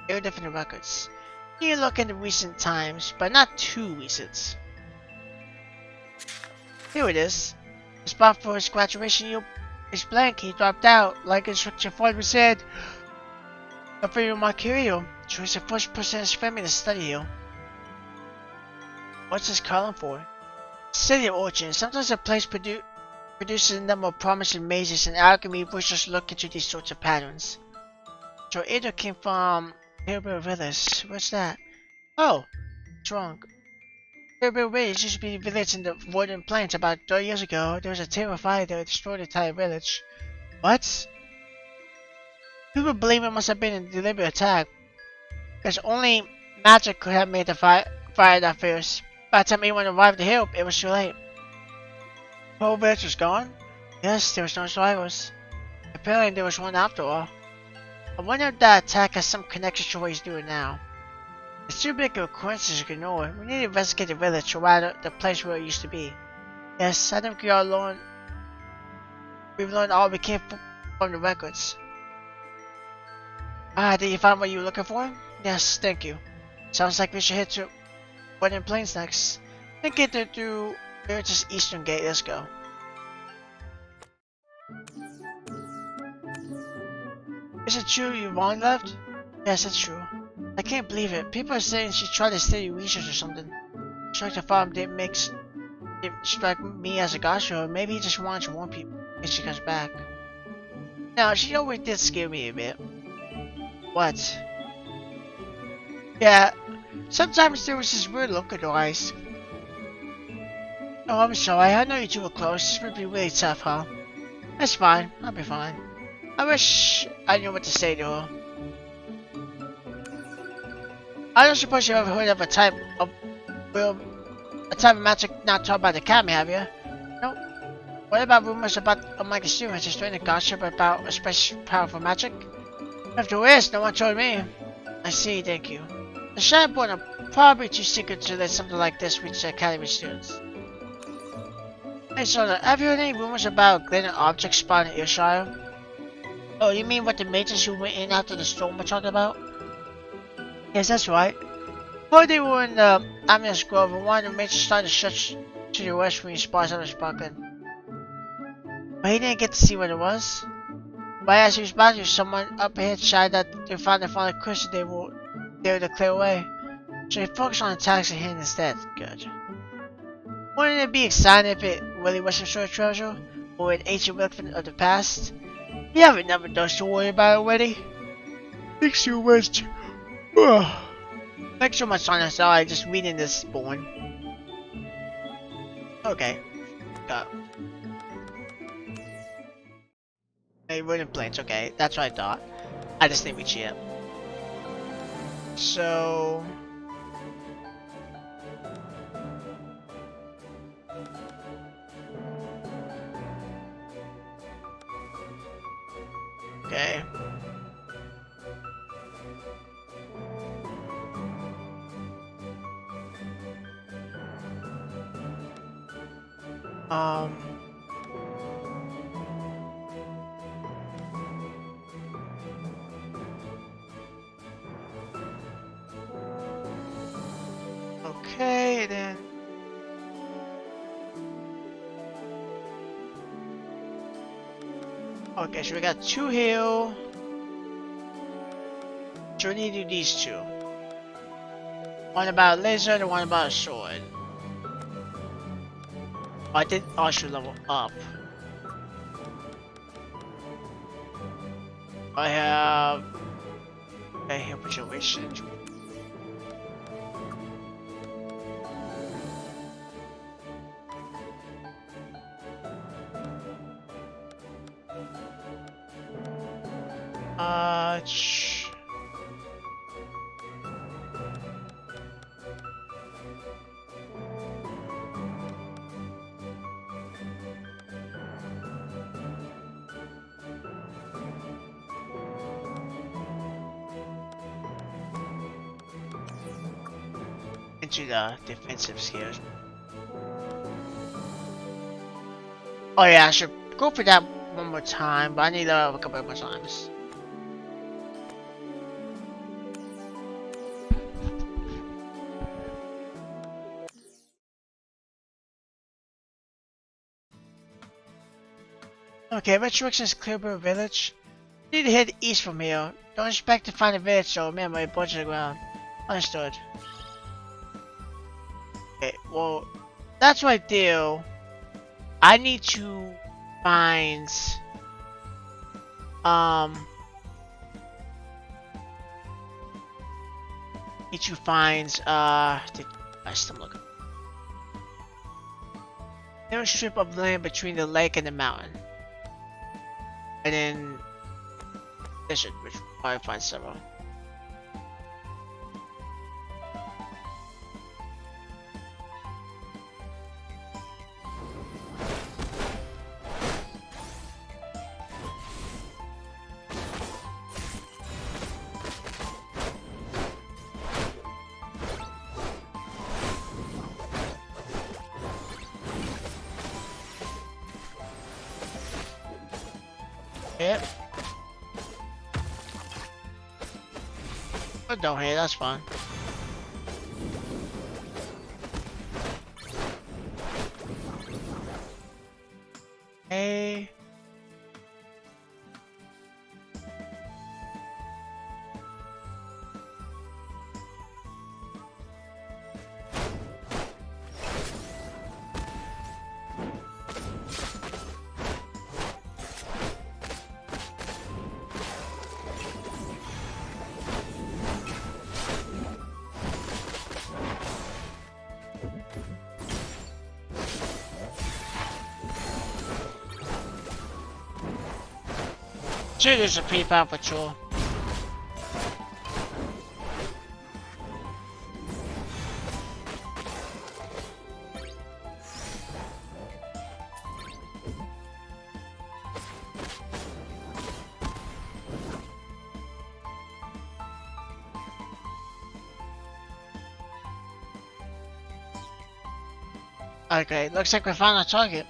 Ildrif in the records, you look into recent times, but not too recent. Here it is. The spot for his graduation is blank. He dropped out, like instruction 4 said. A very Mercurial chose the first person in his family to study here. What's this calling for? City of Origin. Sometimes a place produces a number of promising mazes, and alchemy researchers look into these sorts of patterns. So either came from Hillbill Village. What's that? Oh, it's wrong. Hillbill Village used to be a village in the Voided Plains. About 30 years ago, there was a terrible fire that destroyed the entire village. What? People believe it must have been a deliberate attack, because only magic could have made the fire that fierce. By the time anyone arrived to help, it was too late. The whole village was gone? Yes, there was no survivors. Apparently there was one after all. I wonder if that attack has some connection to what he's doing now. It's too big of a coincidence to ignore. We need to investigate the village, or rather, the place where it used to be. Yes, I think we've learned all we can from the records. Ah, did you find what you were looking for? Yes, thank you. Sounds like we should head to Western Plains next. Then get there through Radiance's eastern gate. Let's go. Is it true you won left? Yes, it's true. I can't believe it. People are saying she tried to study research or something. Strike the farm didn't strike me as a gotcha, or maybe he just wanted to warn people if she comes back. No, she always did scare me a bit. What? Yeah, sometimes there was this weird look in her eyes. Oh, I'm sorry, I know you two were close. This would be really tough, huh? That's fine, I'll be fine. I wish I knew what to say to her. I don't suppose you ever heard of a type of magic not taught by the academy, have you? Nope. What about rumors about among the students? Is there any gossip about a special powerful magic? If there is, no one told me. I see, thank you. The Shineborn are probably too secret to let something like this reach the academy students. Hey Sona, have you heard any rumors about glittering objects spotted in Ayrshire? Oh, you mean what the mages who went in after the storm were talking about? Yes, that's right. Before they were in the Amulus Grove, and one of the mages started to shut to the west when he spotted something sparkling. But he didn't get to see what it was. But as he was about to, someone up ahead shouted that they found the fallen crystal they were there to clear away. So he focused on attacks and him instead. Good. Wouldn't it be exciting if it really was some sort of treasure? Or an ancient relic of the past? You have enough of those to worry about already. Thanks so much. Thanks so much, Sona. Sorry, just reading this born. Okay. Got Hey, wooden plates, okay. That's what I thought. I just think we cheat. So... Okay. Okay, then. Okay, so we got 2 heal. So we need to do these 2. One about a lizard and one about a sword. I did also level up. I have a heal situation. Into the defensive skills. Oh yeah, I should go for that one more time, but I need a couple more times. Okay, which direction is Clearbrook Village? You need to head east from here. Don't expect to find a village, so remember, it boards to the ground. Understood. Okay, well, that's what I do. I need to find... Need to find, the best I'm looking. There's a strip of land between the lake and the mountain. And then desert, which will probably find several. Yep. But don't hate, that's fine. Hey. Sure, there's a pre-power patrol. Okay, looks like we found our target.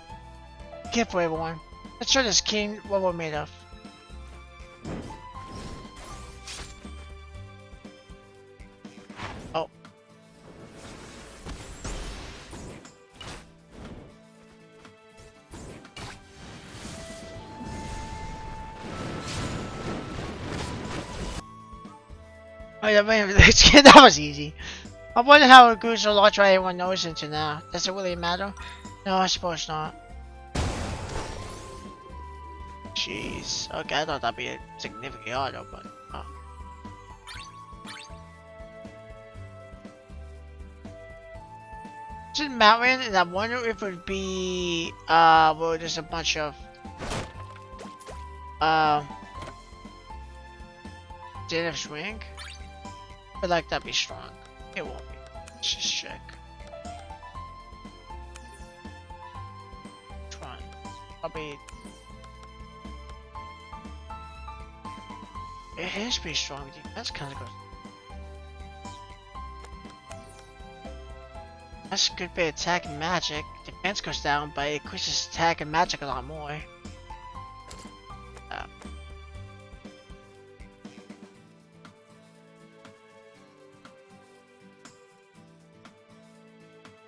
Careful, everyone. Let's show this king what we're made of. Oh. Oh yeah, that was easy. I wonder how it grew so large right everyone knows until now. Does it really matter? No, I suppose not. Jeez. Okay, I thought that'd be significantly harder, but oh. It's in mountain, and I wonder if it would be well, there's a bunch of Den of Swing. I feel like that'd be strong. It won't be. Let's just check. Try. Probably. It is pretty strong. That's kind of good. That's a good bit of attack and magic. Defense goes down, but it increases attack and magic a lot more.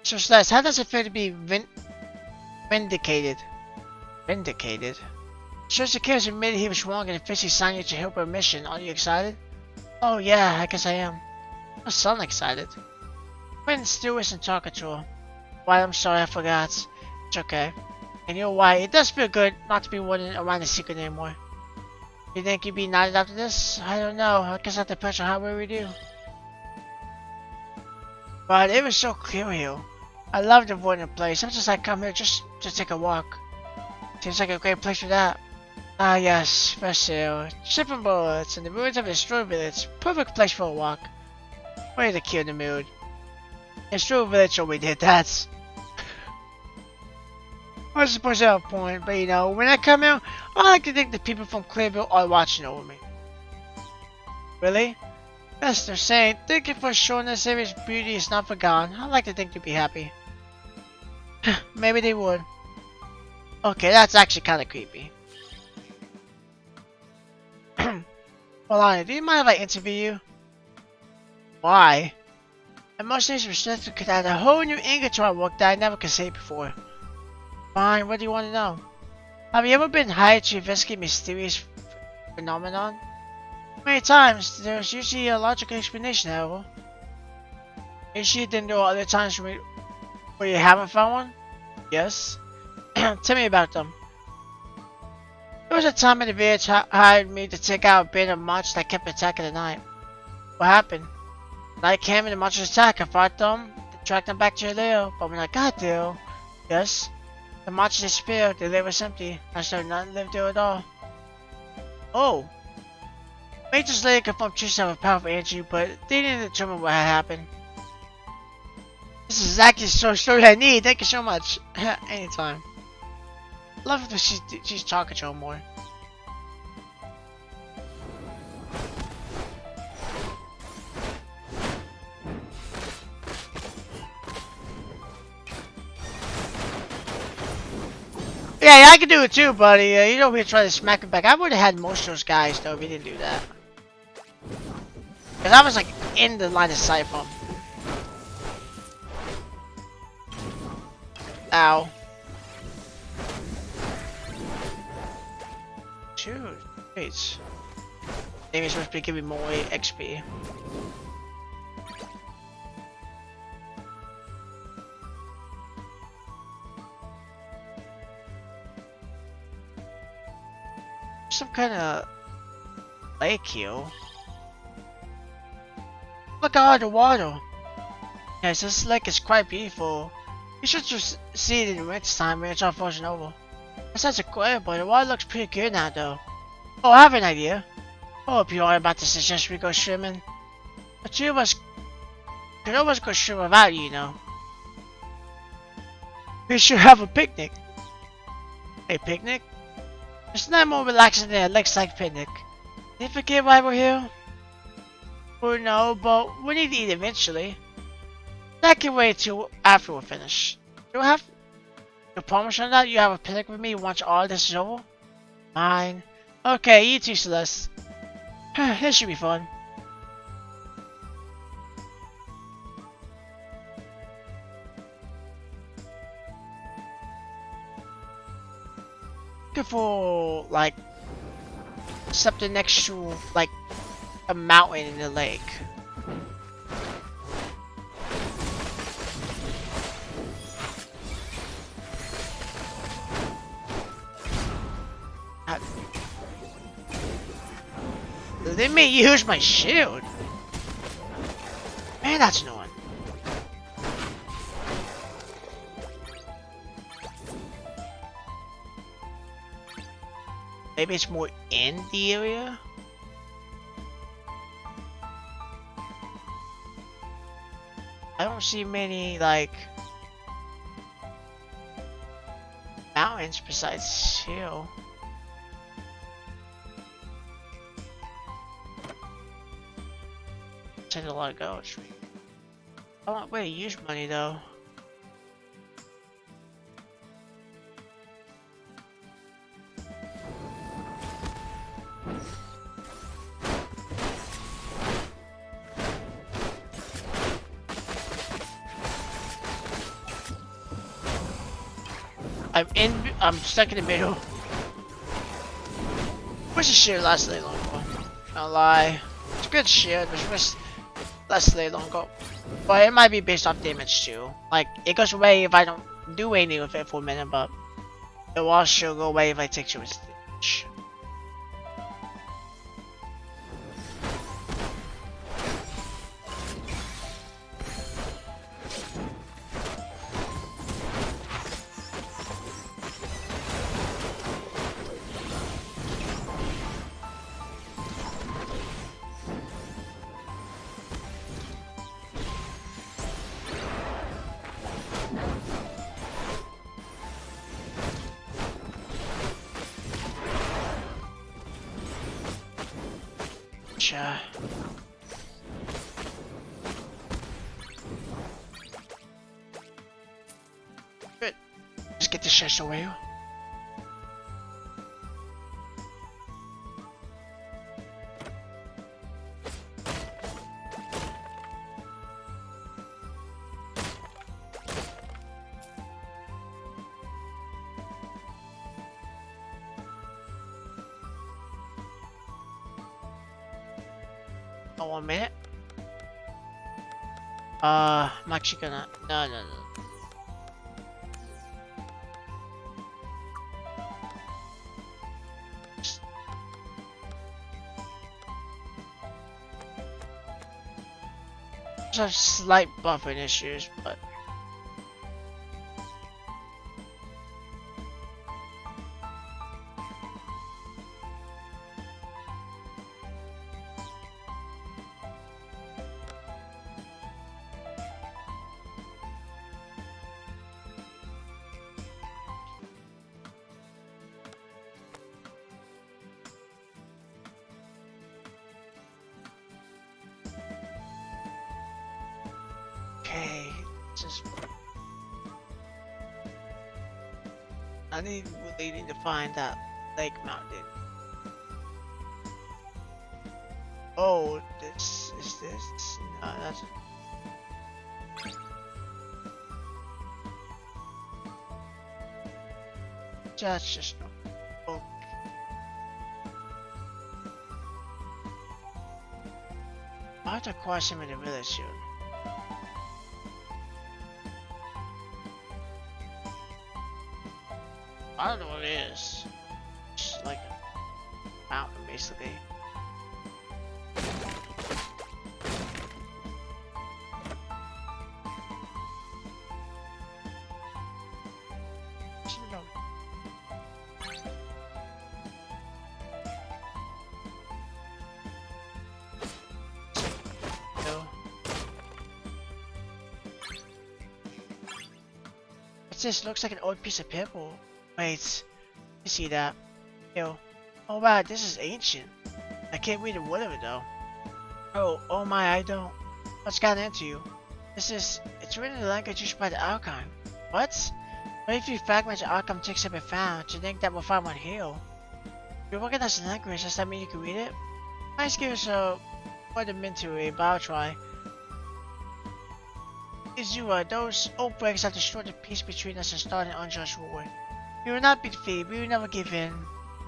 So Celeste, how does it feel to be vindicated? Vindicated? Shows the Chaos admitted he was wrong and officially signed you to help our mission. Are you excited? Oh yeah, I guess I am. I sound excited. Quinn still isn't talking to her. Why, I'm sorry, I forgot. It's okay. And you know why? It does feel good not to be running around the secret anymore. You think you'd be knighted after this? I don't know. I guess that depends on how well we do. But it was so clear here. I love the avoiding place. Sometimes I come here just to take a walk. Seems like a great place for that. Ah yes, fresh sail, shipping bullets, and the ruins of a destroyed village. Perfect place for a walk. Way to kill the mood. Destroyed village already did that. I suppose that's a point, but you know, when I come out, I like to think the people from Clearville are watching over me. Really? Yes, they're saying, thank you for showing this area's beauty is not forgotten. I like to think they'd be happy. Maybe they would. Okay, that's actually kind of creepy. Well, Anna, do you mind if I interview you? Why? Emotions restricted could add a whole new angle to our work that I never could say before. Fine, what do you want to know? Have you ever been hired to investigate mysterious phenomenon? Many times, there's usually a logical explanation, however. Usually, then there are other times where you haven't found one? Yes. Tell me about them. There was a time in the village hired me to take out a band of monsters that kept attacking at night. What happened? Night came and the monsters attacked. I fought them, tracked them back to their lair, but when I got there, yes, the monsters disappeared. Their lair was empty. I saw nothing lived there at all. Oh. Major's lair confirmed Tristan have a powerful energy, but they didn't determine what had happened. This is exactly the sort of story I need. Thank you so much. Anytime. Love that she's talking to him more. Yeah, I could do it too, buddy. You know, we try to smack him back. I would have had most of those guys, though, if he didn't do that. Cause I was like in the line of sight from. Ow. Dude, wait. Maybe it's supposed to be giving more XP. Some kind of lake here. Look at all the water. Yes, this lake is quite beautiful. You should just see it in winter time when it's all frozen over. It's such a great, but the water looks pretty good now though. Oh, I have an idea. I hope you are about to suggest we go swimming. The two of us could always go swim without you, you know. We should have a picnic. A picnic? It's not more relaxing than a lakeside picnic. Did you forget why we're here? Oh no, but we need to eat eventually. That can wait till after we're finished. You have your promise on that you have a picnic with me once all this is over? Fine. Okay, you too, Celeste. This should be fun. Looking for like something next to like a mountain in the lake. Let me use my shield. Man, that's annoying. Maybe it's more in the area? I don't see many, like, mountains besides hill. Take a lot of gold. I want way to use money though. I'm stuck in the middle. Wish the shield lasted longer. Don't lie. It's a good shield, but wish lasted longer. But it might be based off damage too. Like, it goes away if I don't do anything with it for a minute, but it will also go away if I take too much damage. Good. Just get this chest away. Oh, 1 minute. I'm actually gonna. No. Just have slight buffering issues, but. Okay, just I really need to find that lake mountain. Oh, this is is this? No, that's... That's just... Okay. I have to cross him in the village soon. I don't know what it is. Just like a mountain, basically. What's this? Looks like an old piece of paper. Wait, you see that? Yo. Oh wow, this is ancient. I can't read a word of it though. Oh my, I don't. What's gotten into you? It's written in the language used by the Archon. What? Very few fragments of Archon texts have been found. Do you think that we'll find one here? If you recognize the language, does that mean you can read it? Let's give us more than into a bow try. Izua, those old breaks have destroyed the peace between us and started an unjust war. We will not be defeated, we will never give in.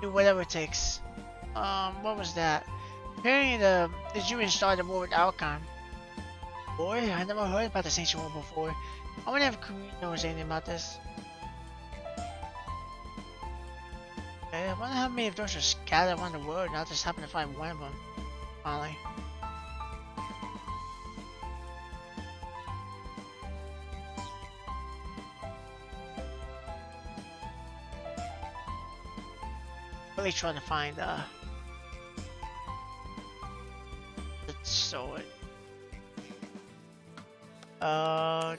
Do whatever it takes. What was that? Apparently the Jews started a war with Alcon. Boy, I never heard about this ancient war before. I wonder if Kamui knows anything about this. Okay, I wonder how many of those are scattered around the world and I'll just happen to find one of them. Finally. Really trying to find the sword. Now,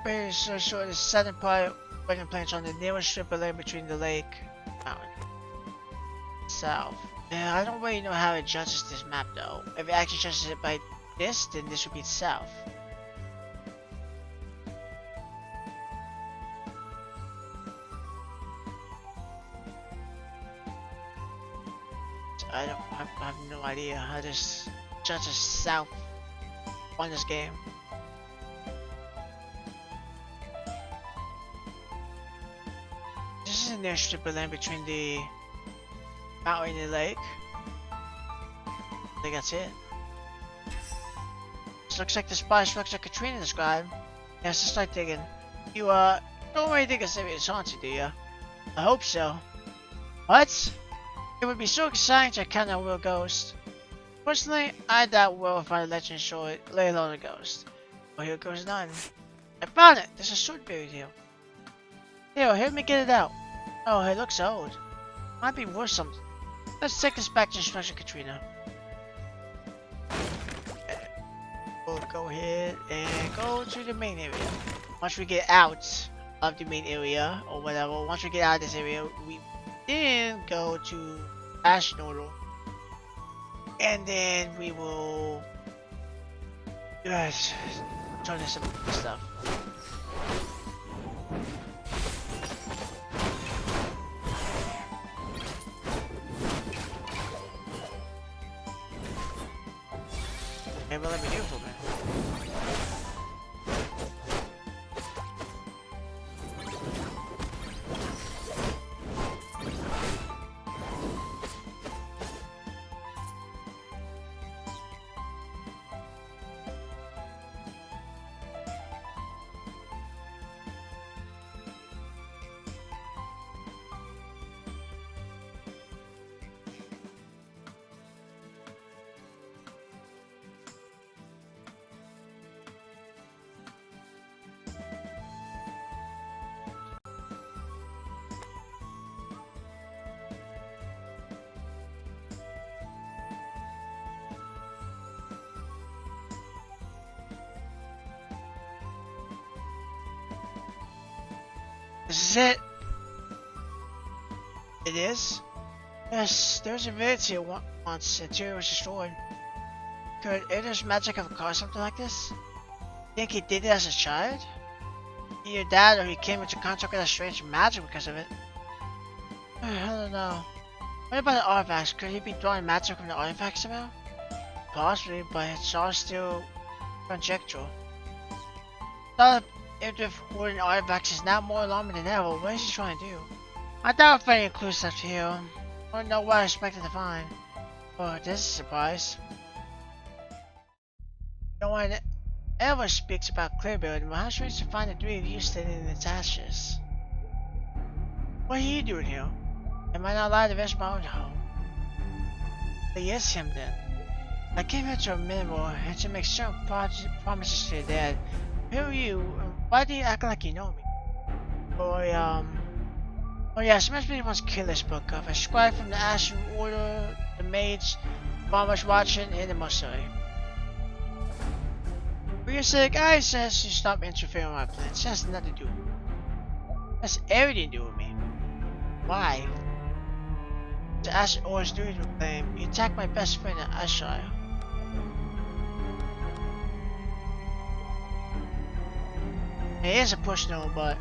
very sure the southern part wedding plants on the nearest strip of land between the lake mountain. South. Yeah, I don't really know how it judges this map though. If it actually judges it by this, then this would be south. I have no idea how this judges south on this game. This is a near strip of land between the mountain and the lake. I think that's it. This looks like the spot is like Katrina described. Yeah, let's just start digging. You don't really think it's haunted, do you? I hope so. What? It would be so exciting to encounter a real ghost. Personally, I doubt we'll find a legend short, let alone a ghost. Well, here goes none. I found it! There's a sword buried here. Here, help me get it out. Oh, it looks old. Might be worth something. Let's take this back to Instructor Katrina. We'll go ahead and go to the main area. Once we get out of the main area, or whatever, once we get out of this area, we then go to Ash Noodle. And then we will turn this some stuff. Maybe let me do it for a minute. This is it. It is? Yes, there's a village here once. Interior was destroyed. Could Aiden's magic have caused something like this? Think he did it as a child? Either that or he came into contact with a strange magic because of it. I don't know. What about the artifacts? Could he be drawing magic from the artifacts somehow? Possibly, but it's all still conjectural. Thought if the wooden artifacts is now more alarming than ever, what is he trying to do? I doubt if any clues left here. I don't know what I expected to find. Oh, this is a surprise. No one ever speaks about clear building, but how strange to find the three of you standing in its ashes. What are you doing here? Am I not allowed to rest my own home? Yes, him then. I came here to remember and to make certain promises to your dad. Who are you? Why do you act like you know me? Oh yeah, so must be the ones Killer spoke of. A scribe from the Ashen Order, the maids, farmers watching, and the Mosai. For your sake, I suggest you stop interfering with my plans. It has nothing to do with me. That's everything to do with me. Why? The Ashen Order's duty to claim. You attacked my best friend at Ashire. It is a push no, but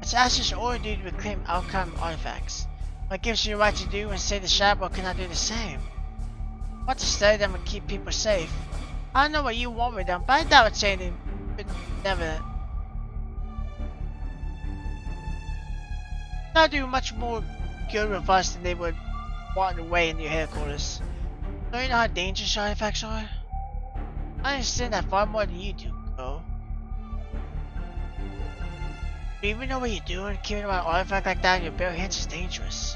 it's Ash's order duty to reclaim outcome artifacts. What gives you the right to do and say the Shadow cannot do the same? Want to study them and keep people safe. I don't know what you want with them, but I doubt it's anything benevolent. They'll do much more good with us than they would want away in your headquarters. Don't you know how dangerous artifacts are? I understand that far more than you do, though. Do you even know what you're doing? Keeping an artifact like that in your bare hands is dangerous.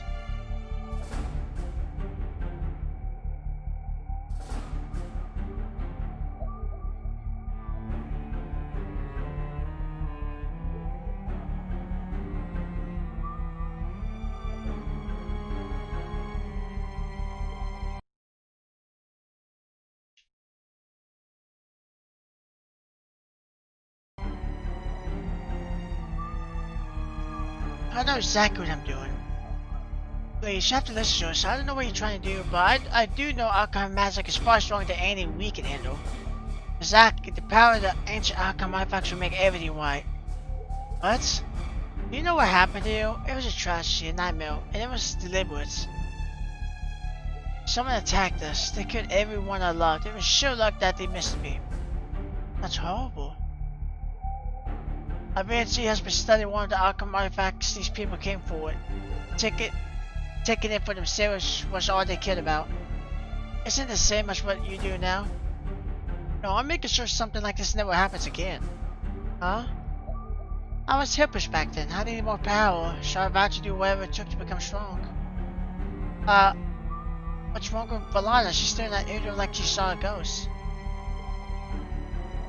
I know exactly what I'm doing. Please, you have to listen to us. I don't know what you're trying to do, but I do know alchemy magic is far stronger than anything we can handle. Exactly, the power of the ancient alchemy artifacts will make everything right. What? Do you know what happened to you? It was a tragedy, a nightmare, and it was deliberate. Someone attacked us. They killed everyone I loved. It was sheer luck that they missed me. That's horrible. Radiance has been studying one of the alchemy artifacts these people came forward. Taking it for themselves was all they cared about. Isn't it the same as what you do now? No, I'm making sure something like this never happens again. Huh? I was helpless back then. I needed more power, so I vowed to do whatever it took to become strong. What's wrong with Valana? She's staring at Adrian like she saw a ghost.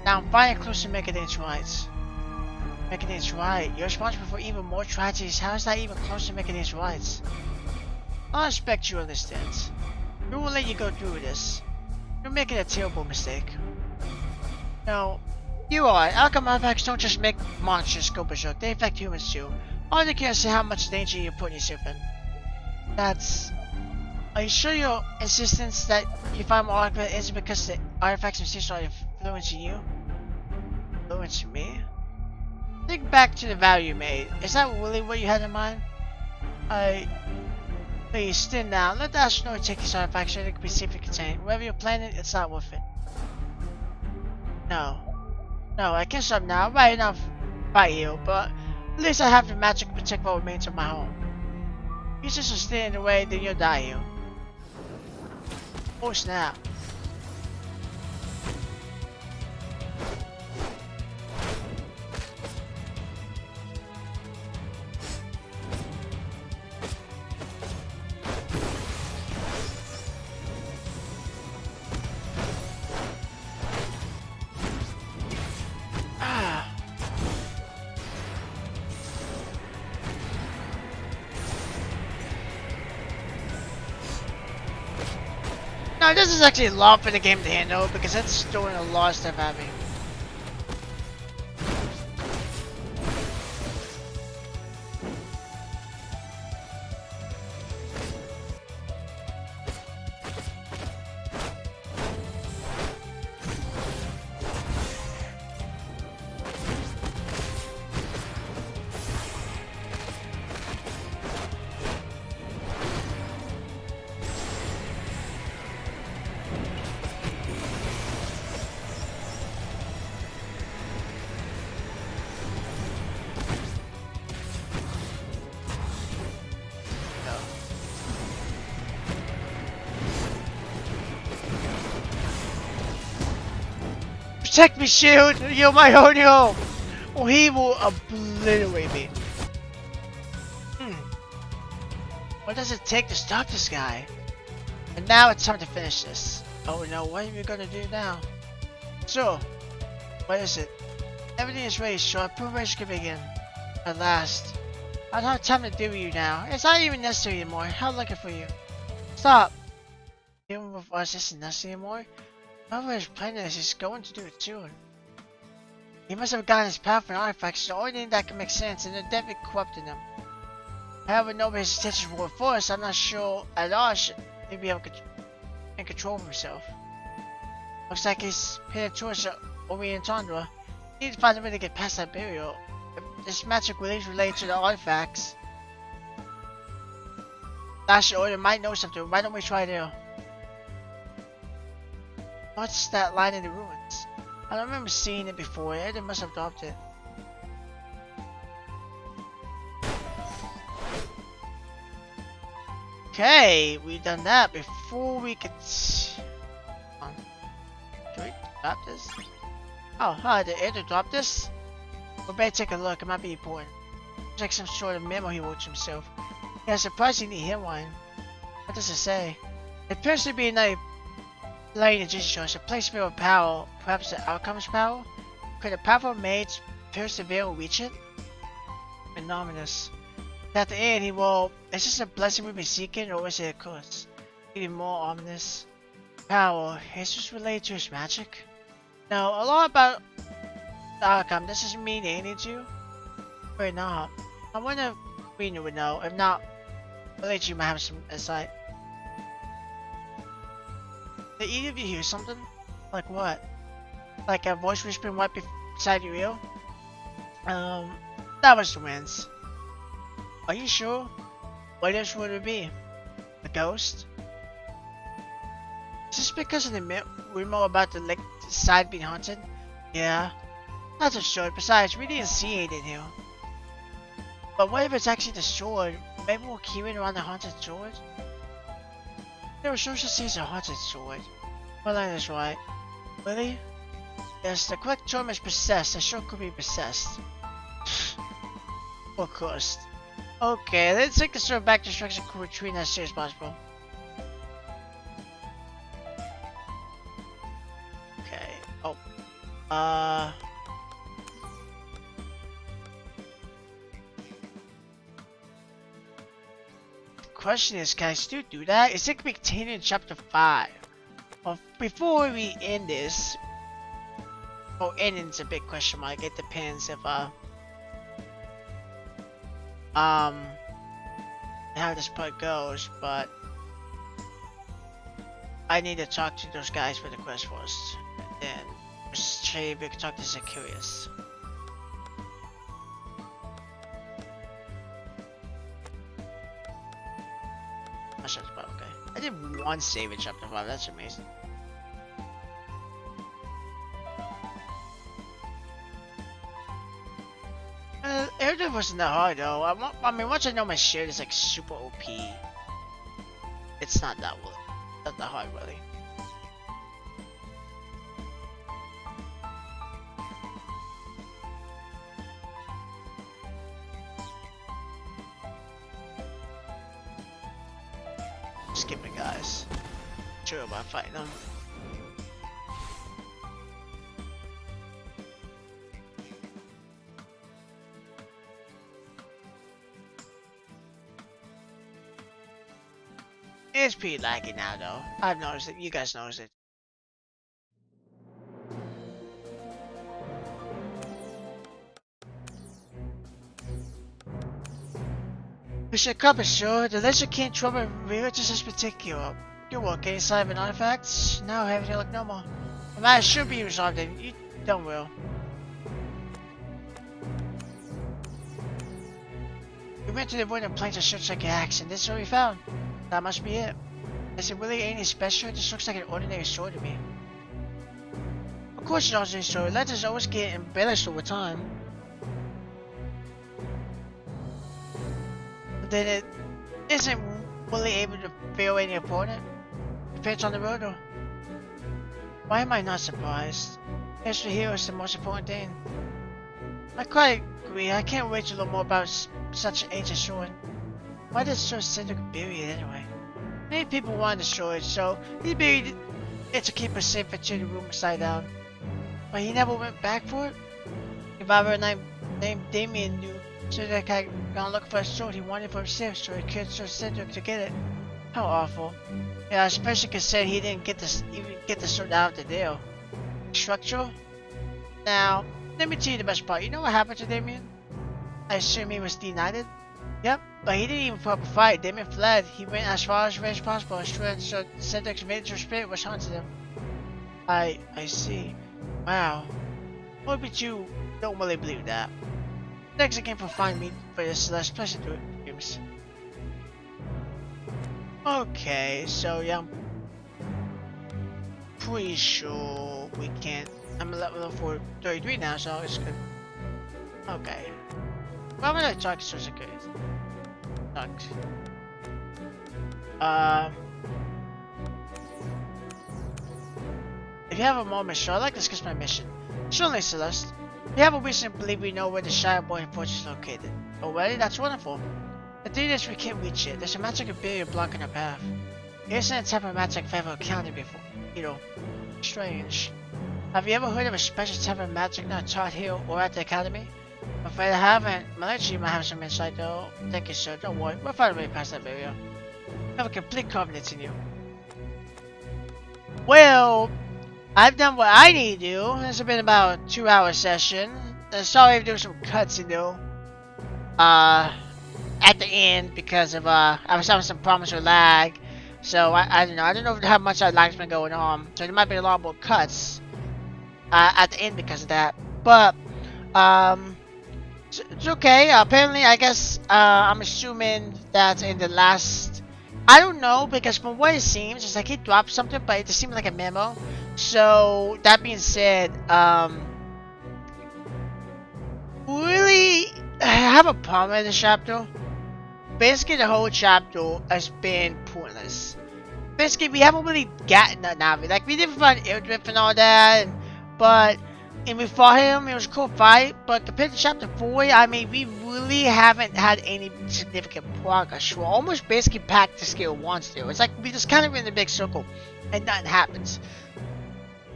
Now I'm finally close to making things right. Making things right. You're responsible for even more tragedies. How is that even close to making things right? I expect you understand. We won't let you go through with this. You're making a terrible mistake. No, you are. Alchemy artifacts don't just make monsters go berserk. They affect humans too. All they care is how much danger you're putting yourself in. Are you sure your insistence that you find more artifacts isn't because the artifacts themselves are influencing you? Influencing me? Think back to the vow you made. Is that really what you had in mind? Please, stand down. Let the astronaut take these artifacts so they can be safely contained. Wherever you're planning, it's not worth it. No, I can't stop now. I'm right enough fight you, but at least I have the magic to protect what remains of my home. If you just stay in the way, then you'll die here. Oh snap. No, this is actually a lot for the game to handle because it's doing a lot of stuff at me. Protect me, shield! You're my Honio! Or he will obliterate me. What does it take to stop this guy? And now it's time to finish this. Oh no, what are we gonna do now? So, what is it? Everything is ready, so our preparation can begin. At last. I don't have time to deal with you now. It's not even necessary anymore. How lucky for you. Stop! Dealing with us isn't necessary anymore. Whoever is planning this is going to do it soon. He must have gotten his power from artifacts, the only thing that can make sense, and they're definitely corrupting them. However, nobody's intentions were for us, I'm not sure at all should he be able to in control of himself. Looks like he's paying a towards over in Tundra. We need to find a way to get past that barrier. If this magic is related to the artifacts. Last order might know something. Why don't we try there? What's that line in the ruins? I don't remember seeing it before. They must have dropped it. Okay, we've done that before we could. Should we drop this? Oh, hi, did Eder drop this? We better take a look, it might be important. Looks like some sort of memo he wrote to himself. Yeah, surprisingly hit one. What does it say? It appears to be another light in Jesus, a place filled with power, perhaps the outcome's power? Could a powerful mage pierce the veil and reach it? Anomalous. At the end, he will. Is this a blessing we've been seeking, or is it a curse? Even more ominous. Power. Is this related to his magic? No, a lot about the outcome. This doesn't mean anything to you. Or not. I wonder if Queen would know. If not, I'll let you might have some insight. Did either of you hear something? Like what? Like a voice whispering right beside your ear? That was the winds. Are you sure? What else would it be? A ghost? Is this because of the rumor about the lake side being haunted? Yeah. Not so sure. Besides, we didn't see anything here. But what if it's actually the sword? Maybe we'll keep it around the haunted sword? There were sources say it's a haunted sword. Well, that is right. Really? Yes, the correct term is possessed. The sword could be possessed. Or cursed. Okay, let's take the sword back to Structure Crew Retreat as soon as possible. Okay. Oh. The question is, can I still do that? Is it contained in chapter 5? Well, before we end this, well, ending's a big question mark. It depends if how this part goes, but I need to talk to those guys for the quest first, and then see if we can talk to Zacchaeus. Chapter 5, okay. I did one save in chapter 5, that's amazing. It wasn't that hard though. I mean, once I know my shield is like super OP, it's not that hard really. Skip it, guys. Sure about fighting them. It's pretty laggy now though. I've noticed it. You guys noticed it. We should accomplish, sure. The Legend can't trouble religious is particular. You're working inside of an artifact. Now everything look normal. The matter should be resolved and you done well. We went to the wooden plains of search like an axe, and this is what we found. That must be it. Is it really anything special? This looks like an ordinary sword to me. Of course it's an ordinary sword. Legends always get embellished over time. But then it isn't really able to fail any opponent. Depends on the road though. Why am I not surprised? History here is the most important thing. I quite agree. I can't wait to learn more about such an ancient sword. Why did Sir Cedric bury it anyway? Many people want the sword, so he buried it to keep it safe until the room upside down. But he never went back for it? If I were named Damien knew Cedric had gone looking for a sword he wanted for himself, so he killed Sir Cedric to get it. How awful. Yeah, especially considering he didn't even get the sword out of the deal. Structural? Now, let me tell you the best part. You know what happened to Damien? I assume he was denied. Yep, but he didn't even put up a fight. Damien fled. He went as far as possible, and so Cedric's major spirit was haunting him. I see. Wow. Hope you don't really believe that. Next again for find me for this last pleasant dreams. Okay, so yeah, I'm pretty sure we can't. I'm level 433 now, so it's good. Okay. Why would I talk so good? Sucks. If you have a moment, sure, I'd like to discuss my mission. Surely, Celeste. We have a reason to believe we know where the Shire Boy Fortress is located. Already? That's wonderful. The thing is, we can't reach it. There's a magic barrier blocking our path. There isn't a type of magic I've ever encountered before. You know, strange. Have you ever heard of a special type of magic not taught here or at the academy? I'm afraid I haven't. My lecturer might have some insight though. Thank you, sir. Don't worry. We'll find a way past that barrier. I have a complete confidence in you. Well, I've done what I need to do. This has been about a 2-hour session. Sorry if there were some cuts, you know. At the end because of I was having some problems with lag. So I don't know. I don't know how much that lag's been going on. So there might be a lot more cuts at the end because of that. But it's okay. Apparently, I guess I'm assuming that in the last. I don't know because from what it seems, it's like he dropped something, but it just seemed like a memo. So that being said, really, I have a problem with this chapter. Basically, the whole chapter has been pointless. Basically, we haven't really gotten that Navi. Like, we didn't find Airdrift and all that, and we fought him. It was a cool fight, but compared to chapter 4, I mean, we really haven't had any significant progress. We're almost basically back to scale 1 still. It's like we just kind of in a big circle, and nothing happens.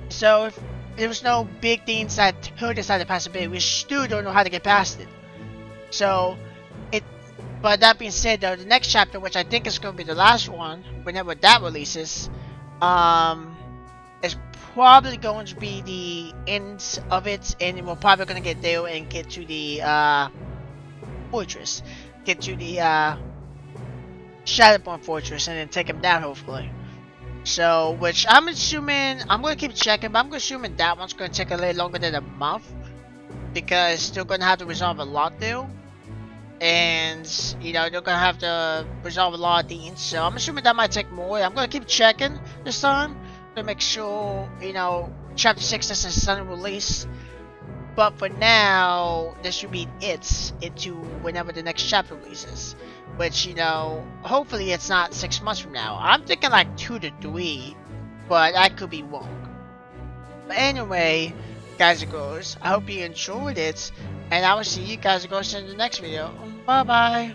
So, if there was no big things that hurt us out of the possibility, we still don't know how to get past it. So, but that being said, though, the next chapter, which I think is going to be the last one, whenever that releases, is probably going to be the end of it, and we're probably going to get there and get to the fortress, get to the Shadowborn Fortress, and then take him down, hopefully. So, which I'm assuming, I'm going to keep checking, but I'm assuming that one's going to take a little longer than a month, because still going to have to resolve a lot there. And, you know, they're gonna have to resolve a lot of things, so I'm assuming that might take more. I'm gonna keep checking this time to make sure, you know, chapter 6 is a sudden release. But for now, this should be it into whenever the next chapter releases. Which, you know, hopefully it's not 6 months from now. I'm thinking like 2 to 3, but I could be wrong. But anyway, guys and girls, I hope you enjoyed it. And I will see you guys and girls in the next video. Bye bye.